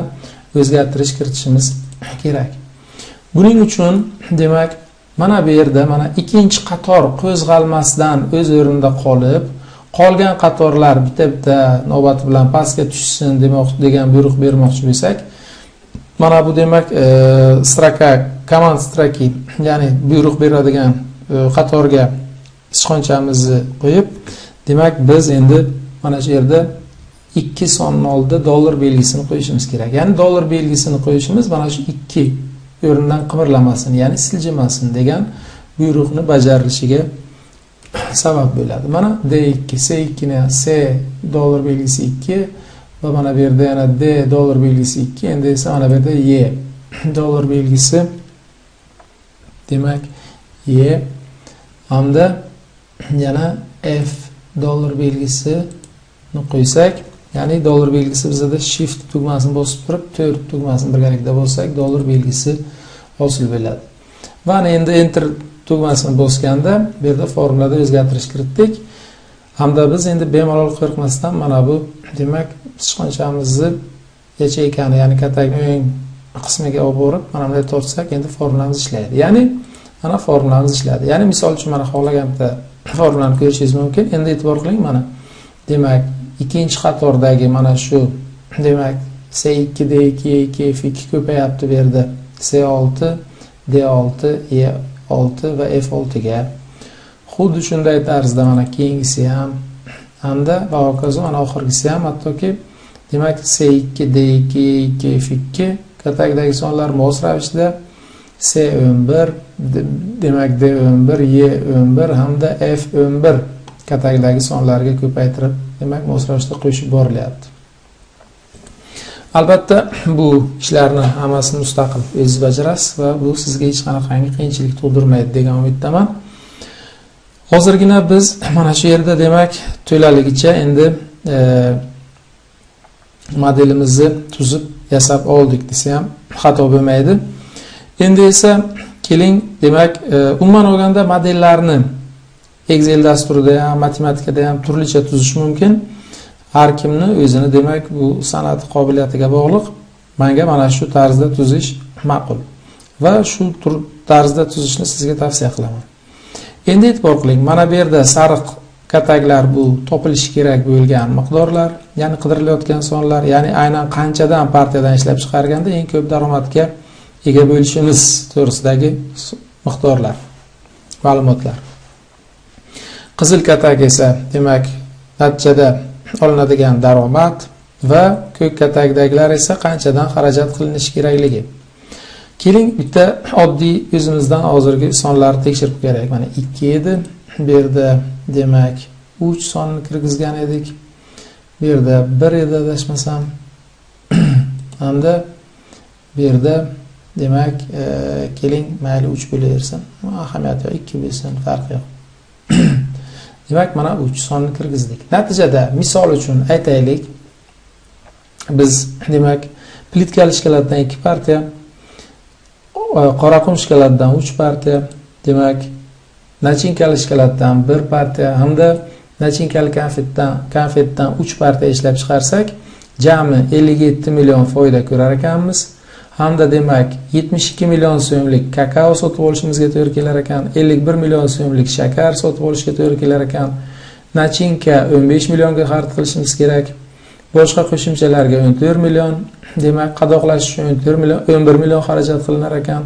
o'zgartirish kiritishimiz kerak. Buning uchun demak mana bu yerda mana 2-qator qo'zg'almasdan o'z o'rnida qolib, qolgan qatorlar bitta-bitta navbat bilan pastga tushsin degan buyruq bermoqchi bo'lsak, mana bu demak stroka, command stroki, ya'ni buyruq beradigan qatorga sichqonchamizni qo'yib, demak biz endi mana shu yerda 2 sonning oldida dollar belgisini qo'yishimiz kerak. Ya'ni dollar belgisini qo'yishimiz mana shu 2 o'rnidan qimirlamasin, ya'ni siljimasin degan buyruqni bajarilishiga sabab bo'ladi. Mana D2, C2 ni C dollar belgisi 2 va mana bu yerda yana D dollar belgisi 2, endi esa mana bu yerda Y dollar belgisi demak Y hamda yana F dollar belgisini qo'ysak, ya'ni dollar belgisi bizda shift tugmasini bosib turib 4 tugmasini birgalikda bossak dollar belgisi hosil bo'ladi. Va endi enter tugmasini bosganda bu yerda formulada o'zgartirish kiritdik. Hamda biz endi bemalol qo'rqmasdan mana bu demak sichqonchamizni yacheykani, ya'ni katak o'ng qismiga olib borib mana bunday tortsak endi formulamiz ishlaydi. Ya'ni mana formulamiz ishladi. Ya'ni misol uchun mana xohlagan bitta formulani ko'rishingiz mumkin. Endi e'tibor qiling, mana demak 2-qatordagi mana shu demak C2, D2, Y2, F2 ko'payapti bu yerda C6, D6, E6 va F6 ga. Xuddi shunday tarzda mana keyingisi ham hamda va hokazo mana oxirgisi ham, hattoki demak C2, D2, Y2, F2 katakdagi sonlar mos ravishda C11, demak D11, Y11 hamda F11 katakdagi sonlarga ko'paytirib demak mos ravishda qo'shib borilyapti. Albatta bu ishlarni hammasini mustaqil o'zingiz bajarasiz va bu sizga hech qanaqangi qiyinchilik tug'dirmaydi degan umiddaman. Hozirgina biz mana shu yerda demak to'laligicha endi modelimizni tuzib yasab oldik desa ham xato bo'lmaydi. Endi esa keling, demak, umuman olganda modellarni Excel dasturida ham, matematikada ham turlicha tuzish mumkin. Har kimni o'zini, demak, bu san'at qobiliyatiga bog'liq. Menga mana shu tarzda tuzish ma'qul va shu tarzda tuzishni sizga tavsiya qilaman. Endi e'tibor qiling, mana bu yerda sariq kataklar bu topilishi kerak bo'lgan miqdorlar, ya'ni qidirilayotgan sonlar, ya'ni aynan qanchadan partiyadan ishlab chiqarganda eng ko'p daromadga ega bo'lishimiz to'g'risidagi miqdorlar, ma'lumotlar. Qizil katak esa, demak, natijada olinadigan daromad va ko'k katakdagilar esa qanchadan xarajat qilinishi kerakligi. Keling, bitta oddiy o'zimizdan hozirgi sonlarni tekshirib ko'raylik. Mana 2 edi. Bu yerda demak 3 sonni kirgizgan edik. Bu yerda 1 edi adashmasam. Hamda bu yerda demak keling, mayli 3 bo'laversin. Ahamiyati yo'q, 2 bo'lsin, farqi yo'q. Demak, mana 3 sonni kirgizdik. Natijada misol uchun aytaylik, biz demak plitkali shkaladdan 2 partiya, qoraqum shkaladdan 3 partiya, demak nachinkali shkaladdan 1 partiya hamda nachinkali konfetdan 3 partiya ishlab chiqarsak, jami 57 million foyda ko'rar ekanmiz. Hamda demak 72 million so'mlik kakao sotib olishimizga to'g'ri kelar ekan, 51 million so'mlik shakar sotib olishga to'g'ri kelar ekan, nachinka 15 millionga xarid qilishimiz kerak. Boshqa qo'shimchalarga 14 million, demak qadoqlash uchun 11 million xarajat qilinar ekan,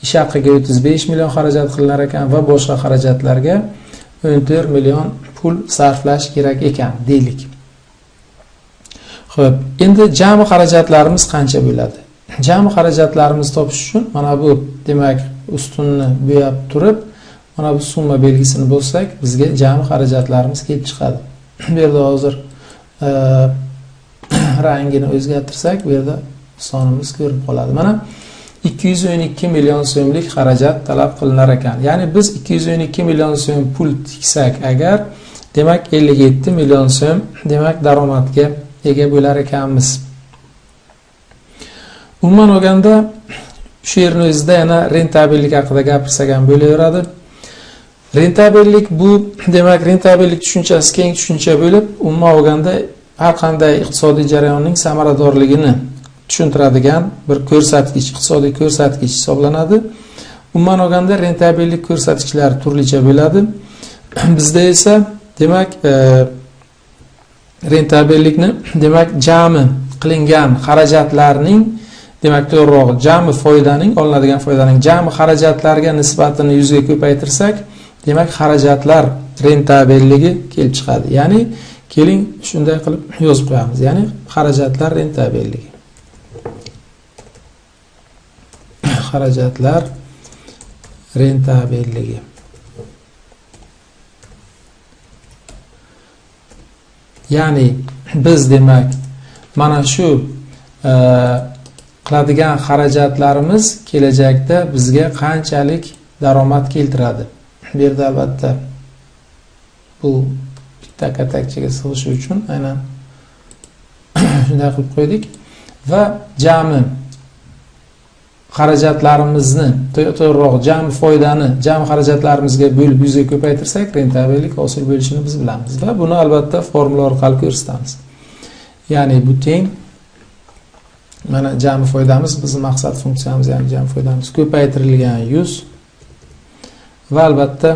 ish haqiga 35 million xarajat qilinar ekan va boshqa xarajatlarga 14 million pul sarflash kerak ekan deylik. Xo'p, endi jami xarajatlarimiz qancha bo'ladi? Jami xarajatlarimizni topish uchun mana bu demak ustunni bo'yab turib, mana bu summa belgisini bo'lsak, bizga jami xarajatlarimiz kelib chiqadi. Bu yerda hozir rangini o'zgartirsak, bu yerda sonimiz ko'rinib qoladi. Mana 212 million so'mlik xarajat talab qilinar ekan. Ya'ni biz 212 million so'm pul tiksak agar, demak 57 million so'm demak daromadga ega bo'lar ekanmiz. Umuman olganda shu yerning o'zida yana rentabellik haqida gapirsak ham bo'laveradi. Rentabellik bu demak rentabellik tushunchasi keng tushuncha bo'lib, umuman olganda har qanday iqtisodiy jarayonning samaradorligini tushuntiradigan bir ko'rsatkich, iqtisodiy ko'rsatkich hisoblanadi. Umuman olganda rentabellik ko'rsatkichlari turlicha bo'ladi. Bizda esa demak rentabellikni demak jami qilingan xarajatlarning, demak to'g'rirog'i jami foydaning, olinadigan foydaning jami xarajatlarga nisbatini 100 ga ko'paytirsak, demak xarajatlar rentabelligi kelib chiqadi. Ya'ni keling shunday qilib yozib qo'yamiz. Ya'ni xarajatlar rentabelligi. Xarajatlar rentabelligi. Ya'ni biz demak mana shu qiladigan xarajatlarimiz kelajakda bizga qanchalik daromad keltiradi. Bu yerda albatta bu bitta katakchaga sig'ishi uchun aynan shunday qilib qo'ydik va jami xarajatlarimizni, to'g'riroq jami foydani jami xarajatlarimizga bo'lib 100 ga ko'paytirsak, rentabellik hosil bo'lishini biz bilamiz va buni albatta formula orqali ko'rsatamiz. Ya'ni bu teng mana jami foydamiz, bizning maqsad funksiyamiz, ya'ni jami foydamiz ko'paytirilgan 100 va albatta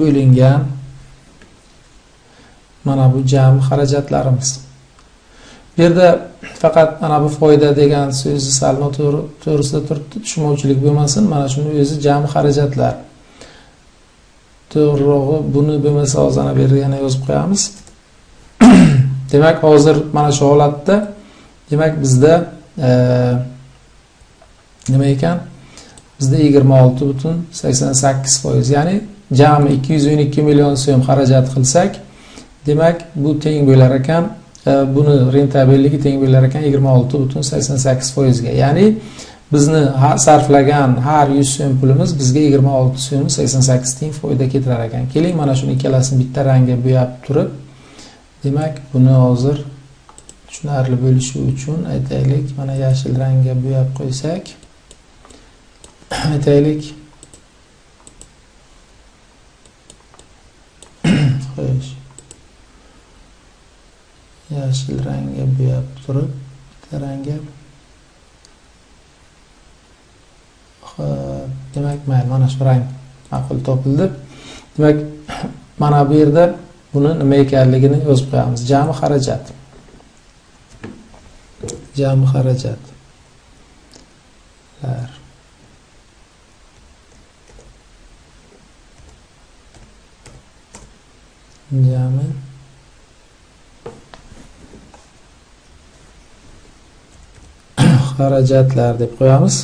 bo'lingan mana bu jami xarajatlarimiz. Bu yerda faqat mana bu foyda degan so'zni sal to'g'risida turibdi, tushunmovchilik bo'lmasin. Mana shuni o'zi jami xarajatlar. To'g'rirog'i buni bo'lmasa hozir ana bu yerga yana yozib qo'yamiz. Demak, hozir mana shu holatda demak bizda nima ekan? Bizda 26.88%, ya'ni jami 212 million so'm xarajat qilsak, demak bu teng bo'lar ekan, buni rentabelligi teng bo'lar ekan 26.88% ga. Ya'ni bizni sarflagan har 100 so'm pulimiz bizga 26.88 teng foyda keltirar ekan. Keling, mana shuni ikkalasini bitta rangga bo'yab turib, demak buni hozir tushunarli bo'lishi uchun aytaylik, mana yashil rangga bo'yab qo'ysak, aytaylik xo'sh, yashil rangga bo'yab turib, bitta rangga demak, mayli, mana shu rang ma'qul topildi. Demak, mana bu yerda buni nima ekanligini yozib qo'yamiz. Jami xarajat. Jami xarajatlar. Jami xarajatlar deb qo'yamiz.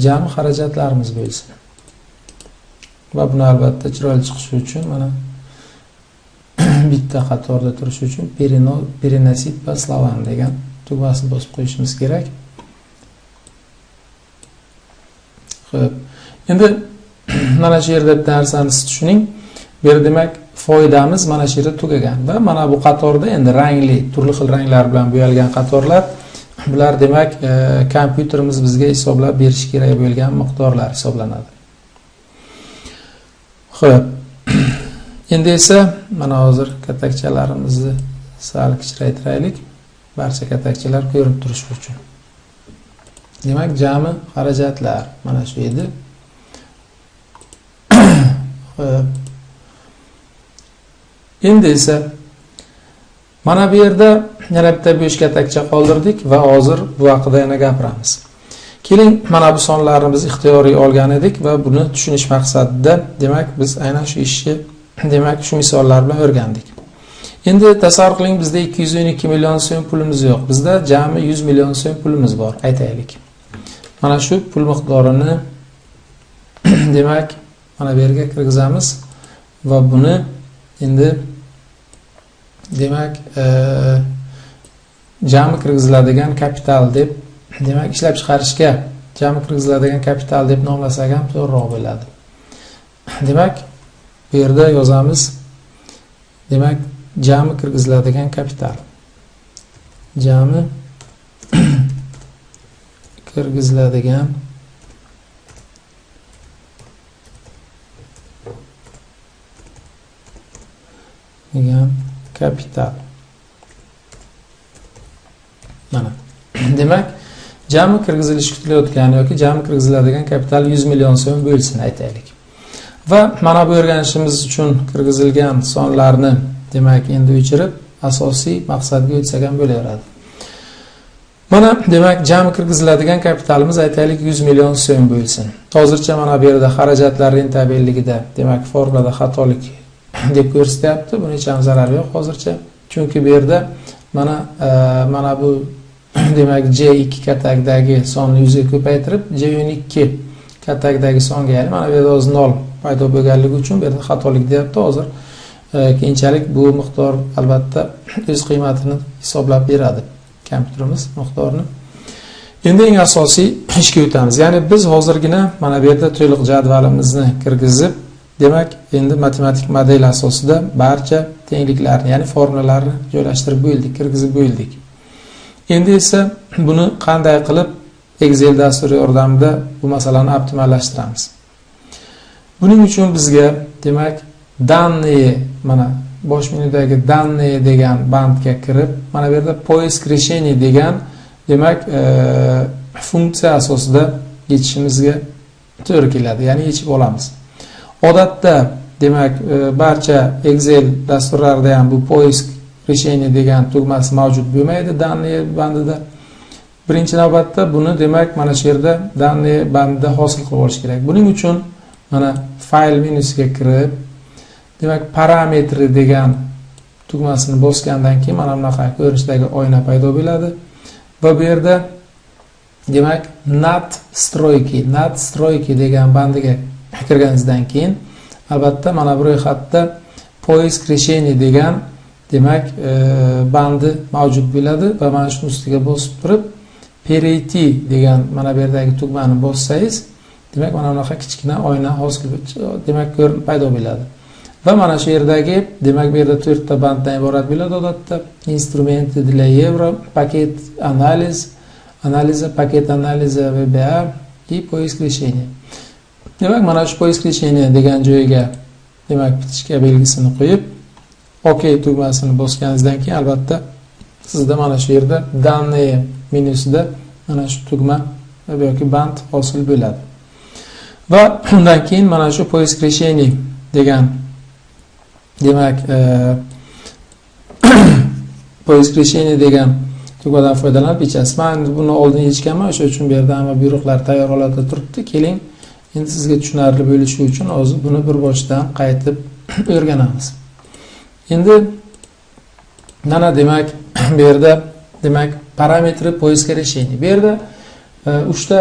Jami xarajatlarimiz bo'lsin. Va buni albatta chiroyli chiqishi uchun mana bitta qatorda turishi uchun переносить по словам degan tugmasini bosib qo'yishimiz kerak. Xo'p. Endi mana shu yerda bitta narsani tushuning. Bu yerda demak foydamiz mana shu yerda tugagan va mana bu qatorda endi rangli, turli xil ranglar bilan bo'yalgan qatorlar, bular demak kompyuterimiz bizga hisoblab berish kerak bo'lgan miqdorlar hisoblanadi. Xo'p. Endi esa mana hozir katakchalarimizni sal kichraytiraylik. Barcha katakchalar ko'rib turishi uchun. Demak, jami xarajatlar mana shu edi. Xo'p. Endi esa mana bu yerda yana bitta bo'sh katakcha qoldirdik va hozir bu haqida yana gapiramiz. Keling, mana bu sonlarni biz ixtiyoriy olgan edik va buni tushunish maqsadida, demak, biz aynan shu ishni, demak, shu misollar bilan o'rgandik. Endi tasavvur qiling, bizda 212 million so'm pulimiz yo'q. Bizda jami 100 million so'm pulimiz bor, aytaylik. Mana shu pul miqdorini demak, mana bu yerga kirgizamiz va buni endi demak, jami kirgiziladigan kapital deb, demak, ishlab chiqarishga jami kirgiziladigan kapital deb nomlasak ham to'g'riroq bo'ladi. Demak, bu yerda yozamiz. Demak, jami kirgiziladigan kapital. Jami kirgiziladigan kapital. Mana. Demak, jami kirgizilishi kutilayotgan yoki jami kirgiziladigan kapital 100 million so'm bo'lsin, aytaylik. Va mana bu o'rganishimiz uchun kirgizilgan sonlarni demak endi o'chirib asosiy maqsadga o'tsak ham bo'laveradi. Mana demak jami kirgiziladigan kapitalimiz aytaylik 100 million so'm bo'lsin. Hozircha mana bu yerda xarajatlar rentabelligida demak formulada xatolik deb ko'rsatyapti. Buning hech ham zarari yo'q hozircha. Chunki bu yerda mana bu demak J2 katakdagi sonni 100 ga ko'paytirib J12 katakdagi songa, ya'ni mana bu yerda o'z 0 paydo bo'lganligi uchun bu yerda xatolik deyapti hozir. Keyinchalik bu miqdor albatta o'z qiymatini hisoblab beradi kompyuterimiz miqdorini. Endi eng asosiy ishga o'tamiz. Ya'ni biz hozirgina mana bu yerda to'liq jadvalimizni kirgizib, demak, endi matematik model asosida barcha tengliklarni, ya'ni formulalarni joylashtirib bo'ldik, kirgizib bo'ldik. Endi esa buni qanday qilib Excel dasturi yordamida bu masalani optimallashtiramiz. Buning uchun bizga demak данные, mana bosh menudagi данные degan bandga kirib, mana bu yerda поиск решений degan demak funksiya asosida yechishimizga to'g'ri keladi, ya'ni yechib olamiz. Odatda demak barcha Excel dasturlarida ham bu поиск решений degan tugmasi mavjud bo'lmaydi данные bandida. Birinchi navbatda buni demak mana shu yerda данные bandida hosil qilib olish kerak. Buning uchun mana fayl menusiga kirib, demak parametri degan tugmasini bosgandan keyin mana bunaqa ko'rinishdagi oyna paydo bo'ladi va bu yerda demak Nadstroyki degan bandiga kirganingizdan keyin albatta mana bu ro'yxatda поиск решений degan demak bandi mavjud bo'ladi va mana shu ustiga bosib turib перейти degan mana bu yerdagi tugmani bossangiz, demak mana bunaqa kichkina oyna hosil demak ko'rinib paydo bo'ladi. Va mana shu yerdagi demak bu yerda 4 ta banddan iborat bo'ladi odatda. Instrumenты для евро, paket analiz, analiza, paket analiza, VBA и поиск решения. Demak, mana shu поиск решения degan joyiga demak bitishga belgisini qo'yib, OK tugmasini bosganingizdan keyin albatta sizda mana shu yerda данные menyusida mana shu tugma yoki band hosil bo'ladi. Va undan keyin mana shu поиск решений degan demak поиск решений degan tugmadan foydalanib yechasiz. Men buni oldin yechganman, o'sha uchun bu yerda hamma buyruqlar tayyor holatda turibdi. Keling, endi sizga tushunarli bo'lishi uchun hozir buni bir boshdan qaytib o'rganamiz. Endi mana demak bu yerda demak parametri поиска решений. Bu yerda 3 ta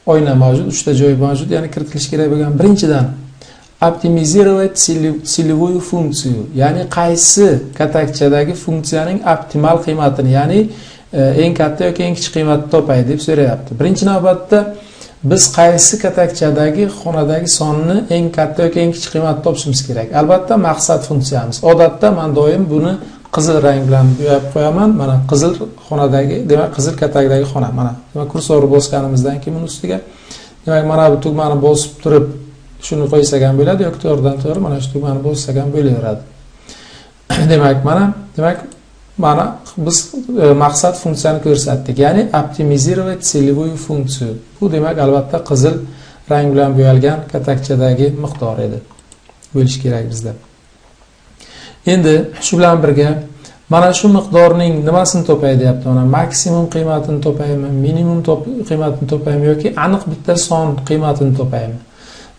oyna mavjud, 3 ta joy mavjud, ya'ni kiritilishi kerak bo'lgan birinchidan optimizировать целевую функцию, ya'ni qaysi katakchadagi funksiyaning optimal qiymatini, ya'ni eng katta yoki eng kichik qiymatni topay deb so'rayapti. Birinchi navbatda biz qaysi katakchadagi xonadagi sonni eng katta yoki eng kichik qiymatni topishimiz kerak. Albatta maqsad funksiyamiz. Odatda men doim buni qizil rang bilan bo'yab qo'yaman. Mana qizil xonadagi, demak qizil katakdagi xona. Mana demak kursorni bosganimizdan keyin uni ustiga demak mana bu tugmani bosib turib shuni qo'ysak ham bo'ladi yoki to'g'ridan to'g'ri mana shu tugmani bossak ham bo'laveradi. Demak mana biz maqsad funksiyani ko'rsatdik, ya'ni optimizировать целевую функцию. Bu demak albatta qizil rang bilan bo'yalgan katakchadagi miqdor edi. Bo'lish kerak bizda. Endi shu bilan birga mana shu miqdorning nimasini topay deyapti. Mana maksimum qiymatini topaymi, minimum qiymatini topaymi yoki aniq bitta son qiymatini topaymi?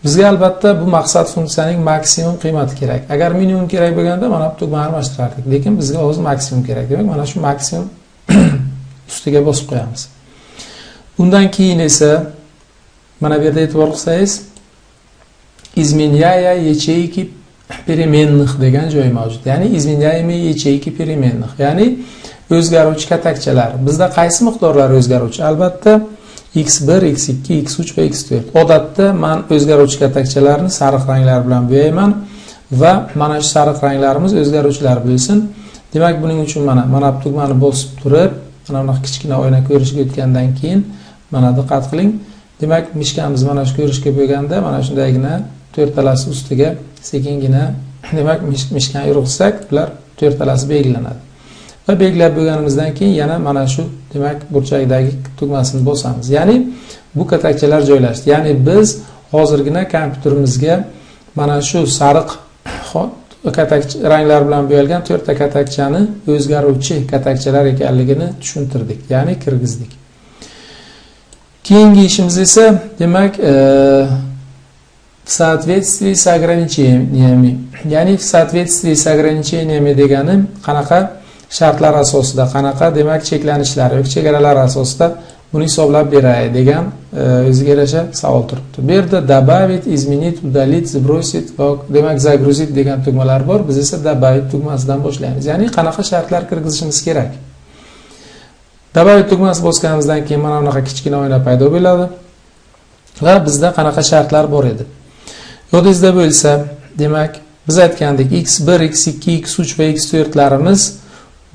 Bizga albatta bu maqsad funksiyaning maksimum qiymati kerak. Agar minimum kerak bo'lganda mana bu tugmani almashtirardik. Lekin bizga hozir maksimum kerak. Demak, mana shu maksimum ustiga bosib qo'yamiz. Undan keyin esa mana bu yerda e'tibor qilsangiz изменяя ячейки переменных degan joy mavjud. Ya'ni изменяемые ячейки переменных, ya'ni o'zgaruvchi katakchalar. Bizda qaysi miqdorlar o'zgaruvchi? Albatta x1, x2, x3 va x4. Odatda men o'zgaruvchi katakchalarni sariq ranglar bilan bo'yayman va mana shu sariq ranglarimiz o'zgaruvchilar bo'lsin. Demak, buning uchun mana bu tugmani bosib turib, mana bunaqa kichkina oyna ko'rishga o'tgandan keyin mana diqqat qiling. Demak, mishkamiz mana shu ko'rishga bo'lganda mana shundaygina to'rtalasi ustiga sekingina demak mishkani urg'izsak, bular to'rtalasi belgilanadi. Va belgilab bo'lganimizdan keyin yana mana shu demak burchakdagi tugmasini bosamiz. Ya'ni bu katakchalar joylashdi. Ya'ni biz hozirgina kompyuterimizga mana shu sariq katakcha ranglar bilan bo'yalgan 4 ta katakchani o'zgaruvchi katakchalar ekanligini tushuntirdik, ya'ni kirgizdik. Keyingi ishimiz esa demak в соответствии с ограничениями. Ya'ni в соответствии с ограничениями degani qanaqa shartlar asosida, qanaqa demak cheklanishlar yoki chegaralar asosida buni hisoblab beray degan o'ziga yarasha savol turibdi. Bu yerda добавить, изменить, удалить, сбросить va demak загрузить degan tugmalar bor. Biz esa добавить tugmasidan boshlaymiz. Ya'ni qanaqa shartlar kirgizishimiz kerak. Добавить tugmasi bosganimizdan keyin mana bunaqa kichkina oyna paydo bo'ladi va bizda qanaqa shartlar bor edi. Yodingizda bo'lsa, demak biz aytgandik x1, x2, x3 va x4 larimiz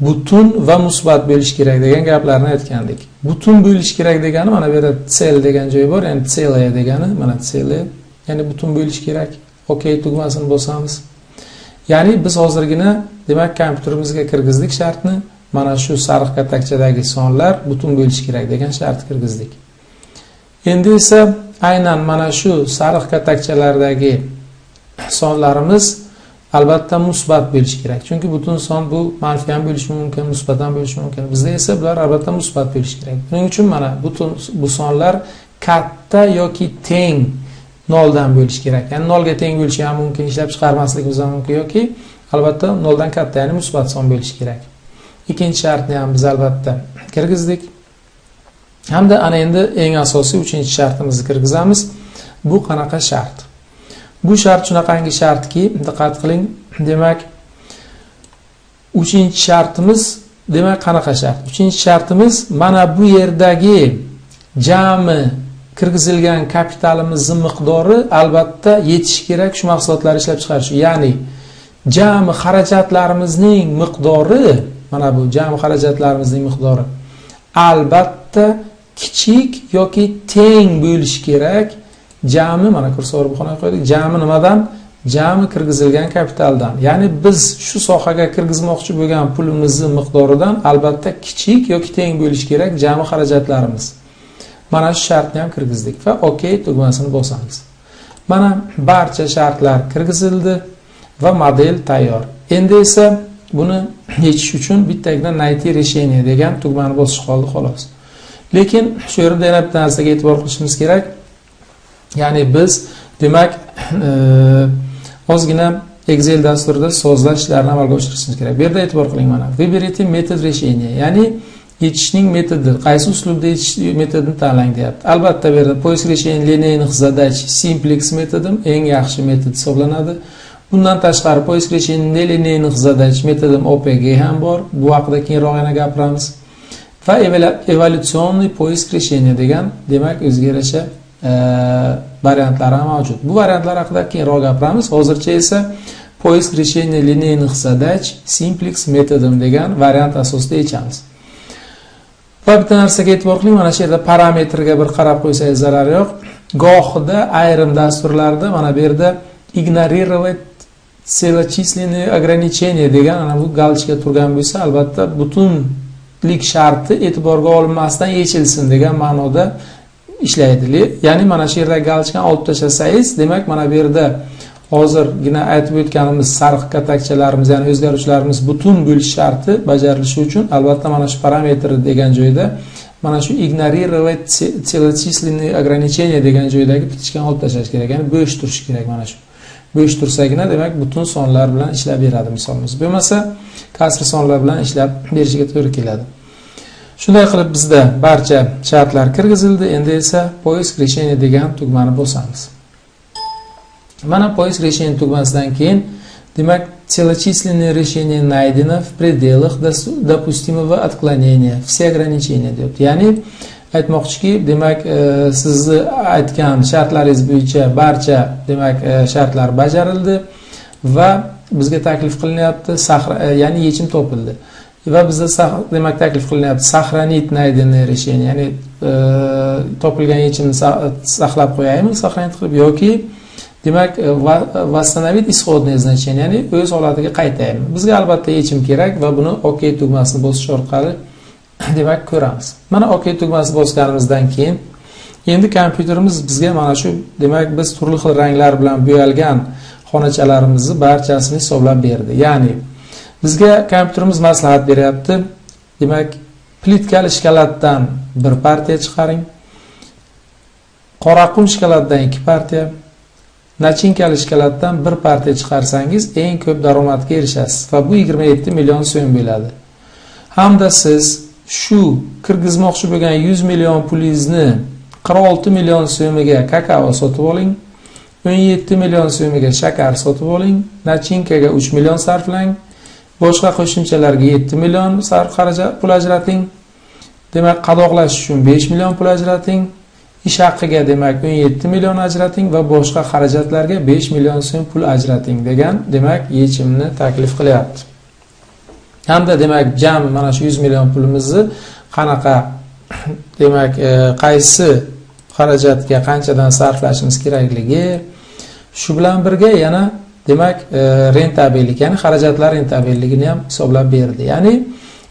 butun va musbat bo'lish kerak degan gaplarni aytgandik. Butun bo'lish kerak degani mana bu yerda cel degan joy bor, ya'ni целое degani mana целое, ya'ni butun bo'lish kerak. OK tugmasini bosamiz. Ya'ni biz hozirgina demak kompyuterimizga kirgizdik shartni, mana shu sariq katakchadagi sonlar butun bo'lish kerak degan shartni kirgizdik. Endi esa aynan mana shu sariq katakchalardagi sonlarimiz albatta musbat bo'lishi kerak. Chunki butun son bu manfiy ham bo'lishi mumkin, musbat ham bo'lishi mumkin. Bizda esa bular albatta musbat bo'lishi kerak. Buning uchun mana bu sonlar katta yoki teng 0 dan bo'lishi kerak. Ya'ni 0 ga teng bo'lishi ham mumkin, ishlab chiqarmasligimiz ham mumkin yoki albatta 0 dan katta, ya'ni musbat son bo'lishi kerak. Ikkinchi shartni ham biz albatta kirgizdik. Hamda ana endi eng asosiy 3-shartimizni kirgizamiz. Bu qanaqa shart? Bu shart shunaqangi shartki, diqqat qiling. Demak, 3-shartimiz demak qanaqa shart? 3-shartimiz mana bu yerdagi jami kirgizilgan kapitalimizning miqdori albatta yetishi kerak shu mahsulotlar ishlab chiqarish. Ya'ni jami xarajatlarimizning miqdori, mana bu jami xarajatlarimizning miqdori albatta albatta kichik yoki teng bo'lishi kerak. Jami, mana kursor bu xonaga qo'ydik. Jami nimadan? Jami kirgizilgan kapitaldan. Ya'ni biz shu sohaga kirgizmoqchi bo'lgan pulimizni miqdoridan albatta kichik yoki teng bo'lishi kerak jami xarajatlarimiz. Mana shu shartni ham kirgizdik va OK tugmasini bosamiz. Mana barcha shartlar kirgizildi va model tayyor. Endi esa buni yechish uchun bittagina найти решение degan tugmani bosish qoldi xolos. Lekin shu yerda yana bitta narsaga e'tibor qilishimiz kerak. Ya'ni biz demak ozgina Excel dasturida sozlash ishlarini amalga oshirishimiz kerak. Bu yerda e'tibor qiling mana. Выберите метод решения. Ya'ni yechishning metodi, qaysi uslubda yechish metodini tanlang deyapti. Albatta bu yerda поиск решения линейных задач simplex metodim eng yaxshi metod hisoblanadi. Bundan tashqari поиск решения нелинейных задач metodim OPG ham bor. Bu haqida keyinroq yana gapiramiz. Va evolyutsionniy поиск решения degan, demak o'ziga yarasha variantlari ham mavjud. Bu variantlar haqida keyinroq gapiramiz. Hozircha esa поиск решения линейных задач simplex metodim degan variant asosida yechamiz. Va bitta narsaga e'tibor qiling, mana shu yerda parametrga bir qarab qo'ysangiz zarari yo'q. Gohida ayrim dasturlarda mana bu yerda ignorировать целочисленные ограничения degan ana bu galchka turgan bo'lsa, albatta butunlik sharti e'tiborga olinmasdan yechilsin degan ma'noda ishlaydi. Ya'ni mana shu yerda galchkani olib tashlasangiz, demak mana bu yerda hozirgina aytib o'tganimiz sariq katakchalarimiz, ya'ni o'zgaruvchilarimiz butun bo'lish sharti bajarilishi uchun albatta mana shu parametr degan joyda mana shu ignorировать целочисленные ограничения degan joydagi bitishkani olib tashlash kerak. Ya'ni bo'sh turishi kerak mana shu. Bo'sh tursagina demak butun sonlar bilan ishlab beradi misolimiz. Bo'lmasa kasr sonlar bilan ishlab berishiga to'g'ri keladi. Shunday qilib bizda barcha shartlar kirgizildi. Endi esa поиск решения degan tugmani bosamiz. Mana поиск решения tugmasidan keyin demak целочисленные решения найдено в пределах допустимого отклонения. Все ограничения deyapti. Ya'ni aytmoqchiki, demak sizni aytgan shartlaringiz bo'yicha barcha demak shartlar bajarildi va bizga taklif qilinyapti, ya'ni yechim topildi. Va bizda demak taklif qilinyapti сохранить найденное решение, ya'ni topilgan yechimni saqlab qo'yaymi, saqlanib qilib yoki demak восстановить исходное значение, ya'ni o'z holatiga qaytaymi. Bizga albatta yechim kerak va buni OK tugmasini bosish orqali demak ko'ramiz. Mana OK tugmasini bosganimizdan keyin endi kompyuterimiz bizga mana shu demak biz turli xil ranglar bilan bo'yalgan xonachalarimizni barchasini hisoblab berdi. Ya'ni bizga kompyuterimiz maslahat beryapti. Demak, plitkali shkalatdan bir partiya chiqaring. Qora qum shkalatdan 2 partiya, nachinkali shkalatdan bir partiya chiqarsangiz eng ko'p daromadga erishasiz va bu 27 million so'm bo'ladi. Hamda siz shu kirgizmoqchi bo'lgan 100 million pulingizni 46 million so'miga kakao sotib oling, 17 million so'miga shakar sotib oling, nachinkaga 3 million sarflang, boshqa qo'shimchalarga 7 million pul ajrating. Demak, qadoqlash uchun 5 million pul ajrating. Ish haqiga demak 17 million ajrating va boshqa xarajatlarga 5 million so'm pul ajrating degan demak yechimni taklif qilyapti. Hamda demak jami mana shu 100 million pulimizni qanaqa demak qaysi xarajatga qanchadan sarflashimiz kerakligi, shu bilan birga yana demak rentabellik, ya'ni xarajatlar rentabelligini ham hisoblab berdi. Ya'ni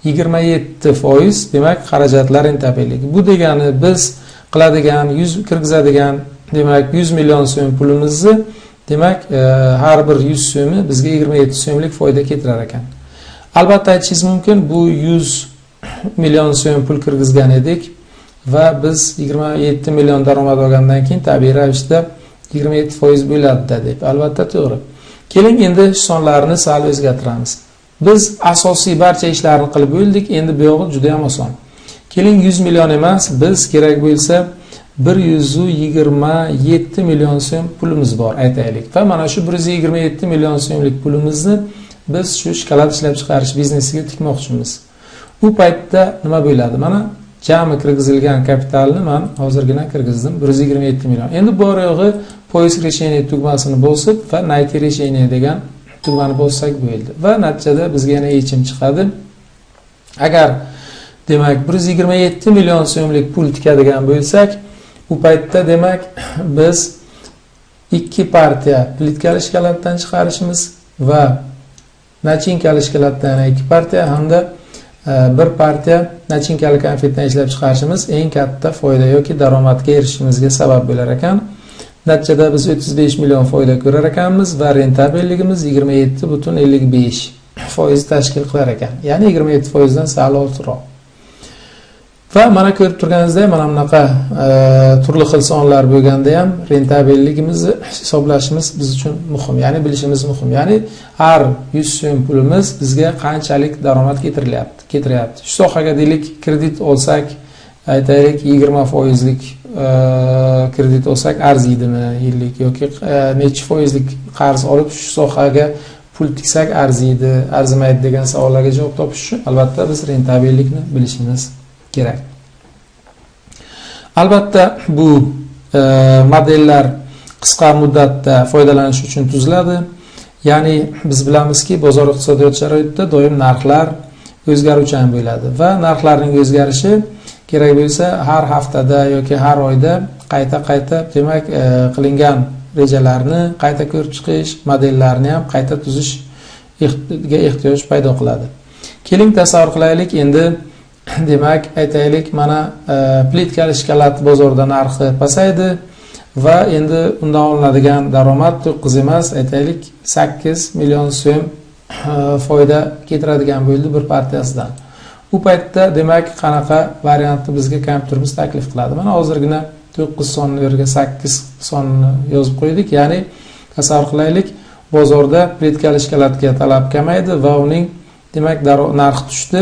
27% demak xarajatlar rentabelligi. Bu degani biz qiladigan 100 kirgizadigan demak 100 million so'm pulimizni demak har bir 100 so'mi bizga 27 so'mlik foyda keltirar ekan. Albatta aytishingiz mumkin, bu 100 million so'm pul kirgizgan edik va biz 27 million daromad olgandan keyin tabiiy ravishda 27% bo'ladi deb. Albatta to'g'ri. Keling endi sonlarni sal o'zgartiramiz. Biz asosiy barcha ishlarni qilib bo'ldik, endi bu yog'i juda ham oson. Keling 100 million emas, biz kerak bo'lsa 127 million so'm pulimiz bor aytaylik. Va mana shu 127 million so'mlik pulimizni biz shu shkolat ishlab chiqarish biznesiga tikmoqchimiz. U paytda nima bo'ladi? Mana jami kirgizilgan kapitalni men hozirgina kirgizdim, 127 million. Endi bu yo'g'i поиск решения tugmasini bosib va найти решение degan tugmani bossak bo'ldi. Va natijada bizga yana yechim chiqadi. Agar demak 127 million so'mlik pul tikadigan bo'lsak, u paytda demak biz ikki partiya plitkali shkolatdan chiqarishimiz va nachinkali shkolatdan ikki partiya hamda bir partiya nachinkali konfetdan ishlab chiqarishimiz eng katta foyda yoki daromadga erishishimizga sabab bo'lar ekan. Natijada biz 35 million foyda ko'rar ekanmiz va rentabelligimiz 27.55% tashkil qilar ekan. Ya'ni 27% dan sal ortiqroq. Va mana ko'rib turganingizdek, mana bunaqa turli xil sonlar bo'lganda ham rentabelligimizni hisoblashimiz biz uchun muhim, ya'ni bilishimiz muhim. Ya'ni har 100 so'm pulimiz bizga qanchalik daromad keltiryapti. Shu sohaga deylik kredit olsak, aytaylik 20% lik kredit olsak arziydimi yillik yoki necha foizlik qarz olib shu sohaga pul tiksak arziydi, arzimaydi degan savollarga javob topish uchun albatta biz rentabellikni bilishimiz kerak. Albatta bu modellar qisqa muddatda foydalanish uchun tuziladi. Ya'ni biz bilamizki, bozor iqtisodiyot sharoitida doim narxlar o'zgaruvchan bo'ladi va narxlarning o'zgarishi kerak bo'lsa har haftada yoki har oyda qayta demak qilingan rejalarni qayta ko'rib chiqish, modellarni ham qayta tuzishga ehtiyoj paydo qiladi. Keling tasavvur qilaylik, endi demak aytaylik mana plitkali shkolat bozorda narxi pasaydi va endi undan olinadigan daromad 9 emas, aytaylik 8 million so'm foyda keltiradigan bo'ldi bir partiyasidan. Bu paytda demak qanaqa variantni bizga kompyuterimiz taklif qiladi? Mana hozirgina 9 sonni yerga 8 sonni yozib qo'ydik. Ya'ni tasavvur qilaylik, bozorda plitkali shkolatga talab kamaydi va uning demak narxi tushdi.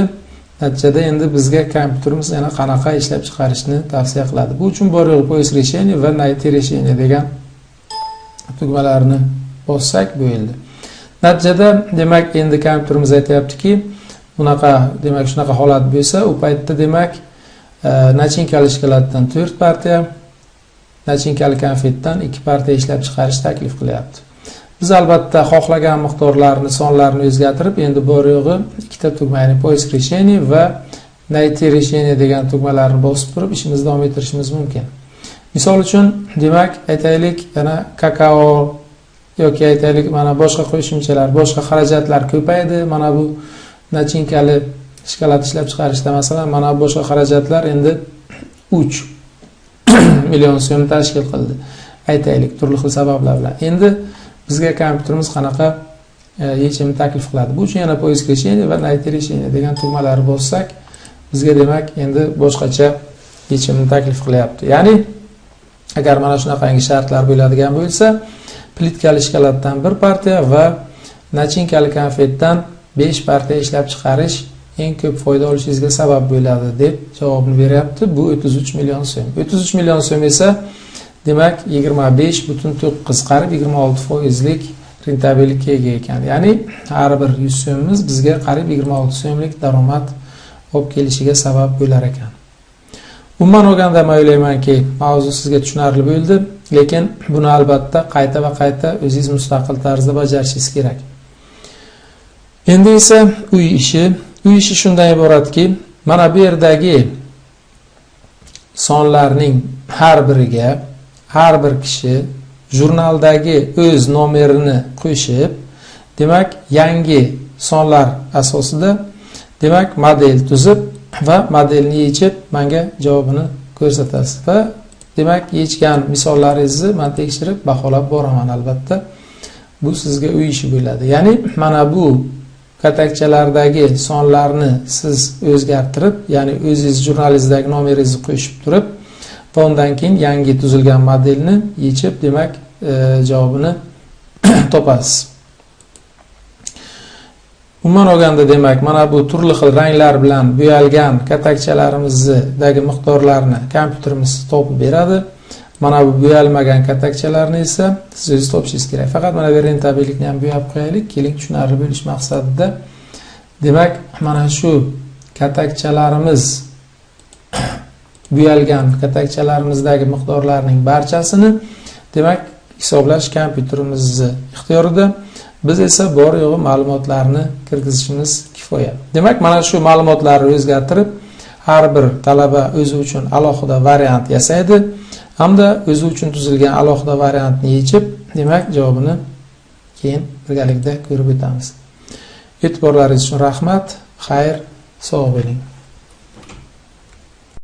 Natijada endi bizga kompyuterimiz yana qanaqa ishlab chiqarishni tavsiya qiladi. Bu uchun bor yo'q poyez решение va найти решение degan tugmalarni bossak bo'ldi. Natijada demak endi kompyuterimiz aytayaptiki, demak shunaqa holat bo'lsa, u paytda demak nachinkali shkolatdan 4 partiya, nachinkali konfetdan 2 partiya ishlab chiqarish taklif qilyapti. Biz albatta xohlagan miqdorlarni, sonlarni o'zgartirib, endi bor yo'g'i ikkita tugmani poyez решение va найти решение degan tugmalarni bosib turib ishimizni davom ettirishimiz mumkin. Misol uchun, demak aytaylik, yana kakao yoki aytaylik mana boshqa qo'shimchalar, boshqa xarajatlar ko'paydi. Mana bu nachinkali shkolat ishlab chiqarishda masalan mana boshqa xarajatlar endi 3 million so'm tashkil qildi. Aytaylik turli xil sabablar bilan. Endi bizga kompyuterimiz qanaqa yechimni taklif qiladi? Bu uchun yana poyez решение va найти решение degan tugmalarni bossak, bizga demak endi boshqacha yechimni taklif qilyapti. Ya'ni agar mana shunaqangi shartlar bo'ladigan bo'lsa, plitkali shkolatdan 1 partiya va nachinkali konfetdan 5 partiya ishlab chiqarish eng ko'p foyda olishingizga sabab bo'ladi deb javobni beryapti. Bu 33 million so'm. 33 million so'm esa demak 25.9 qarib 26% lik rentabellikka ega ekan. Ya'ni har bir 100 so'mimiz bizga qarib 26 so'mlik daromad olib kelishiga sabab bo'lar ekan. Umuman olganda men o'ylaymanki, mavzu sizga tushunarli bo'ldi, lekin buni albatta qayta va qayta o'zingiz mustaqil tarzda bajarishingiz kerak. Endi esa uy ishi shundan iboratki, mana bu yerdagi sonlarning har biriga har bir kishi jurnaldagi o'z nomerini qo'shib, demak yangi sonlar asosida demak model tuzib va modelni yechib menga javobini ko'rsatasiz va demak yechgan misollaringizni men tekshirib baholab boraman albatta. Bu sizga uy ishi bo'ladi. Ya'ni mana bu katakchalardagi sonlarni siz o'zgartirib, ya'ni o'zingiz jurnalingizdagi nomeringizni qo'shib turib va undan keyin yangi tuzilgan modelni yechib demak javobini topasiz. Umuman olganda demak mana bu turli xil ranglar bilan bo'yalgan katakchalarimizdagi miqdorlarni kompyuterimiz topib beradi. Mana bu bo'yalmagan katakchalarni esa siz o'zingiz topishingiz kerak. Faqat mana bu rentabellikni ham bo'yab qo'yaylik, keling tushunarli bo'lish maqsadida. Demak, mana shu katakchalarimiz bo'yalgan katakchalarimizdagi miqdorlarning barchasini demak hisoblash kompyuterimizning ixtiyorida. Biz esa bor yo'g'i ma'lumotlarni kirgizishimiz kifoya. Demak, mana shu ma'lumotlarni o'zgartirib, har bir talaba o'zi uchun alohida variant yasaydi hamda o'zi uchun tuzilgan alohida variantni yechib, demak javobini keyin birgalikda ko'rib o'tamiz. E'tiborlaringiz uchun rahmat. Xayr, sog' bo'ling.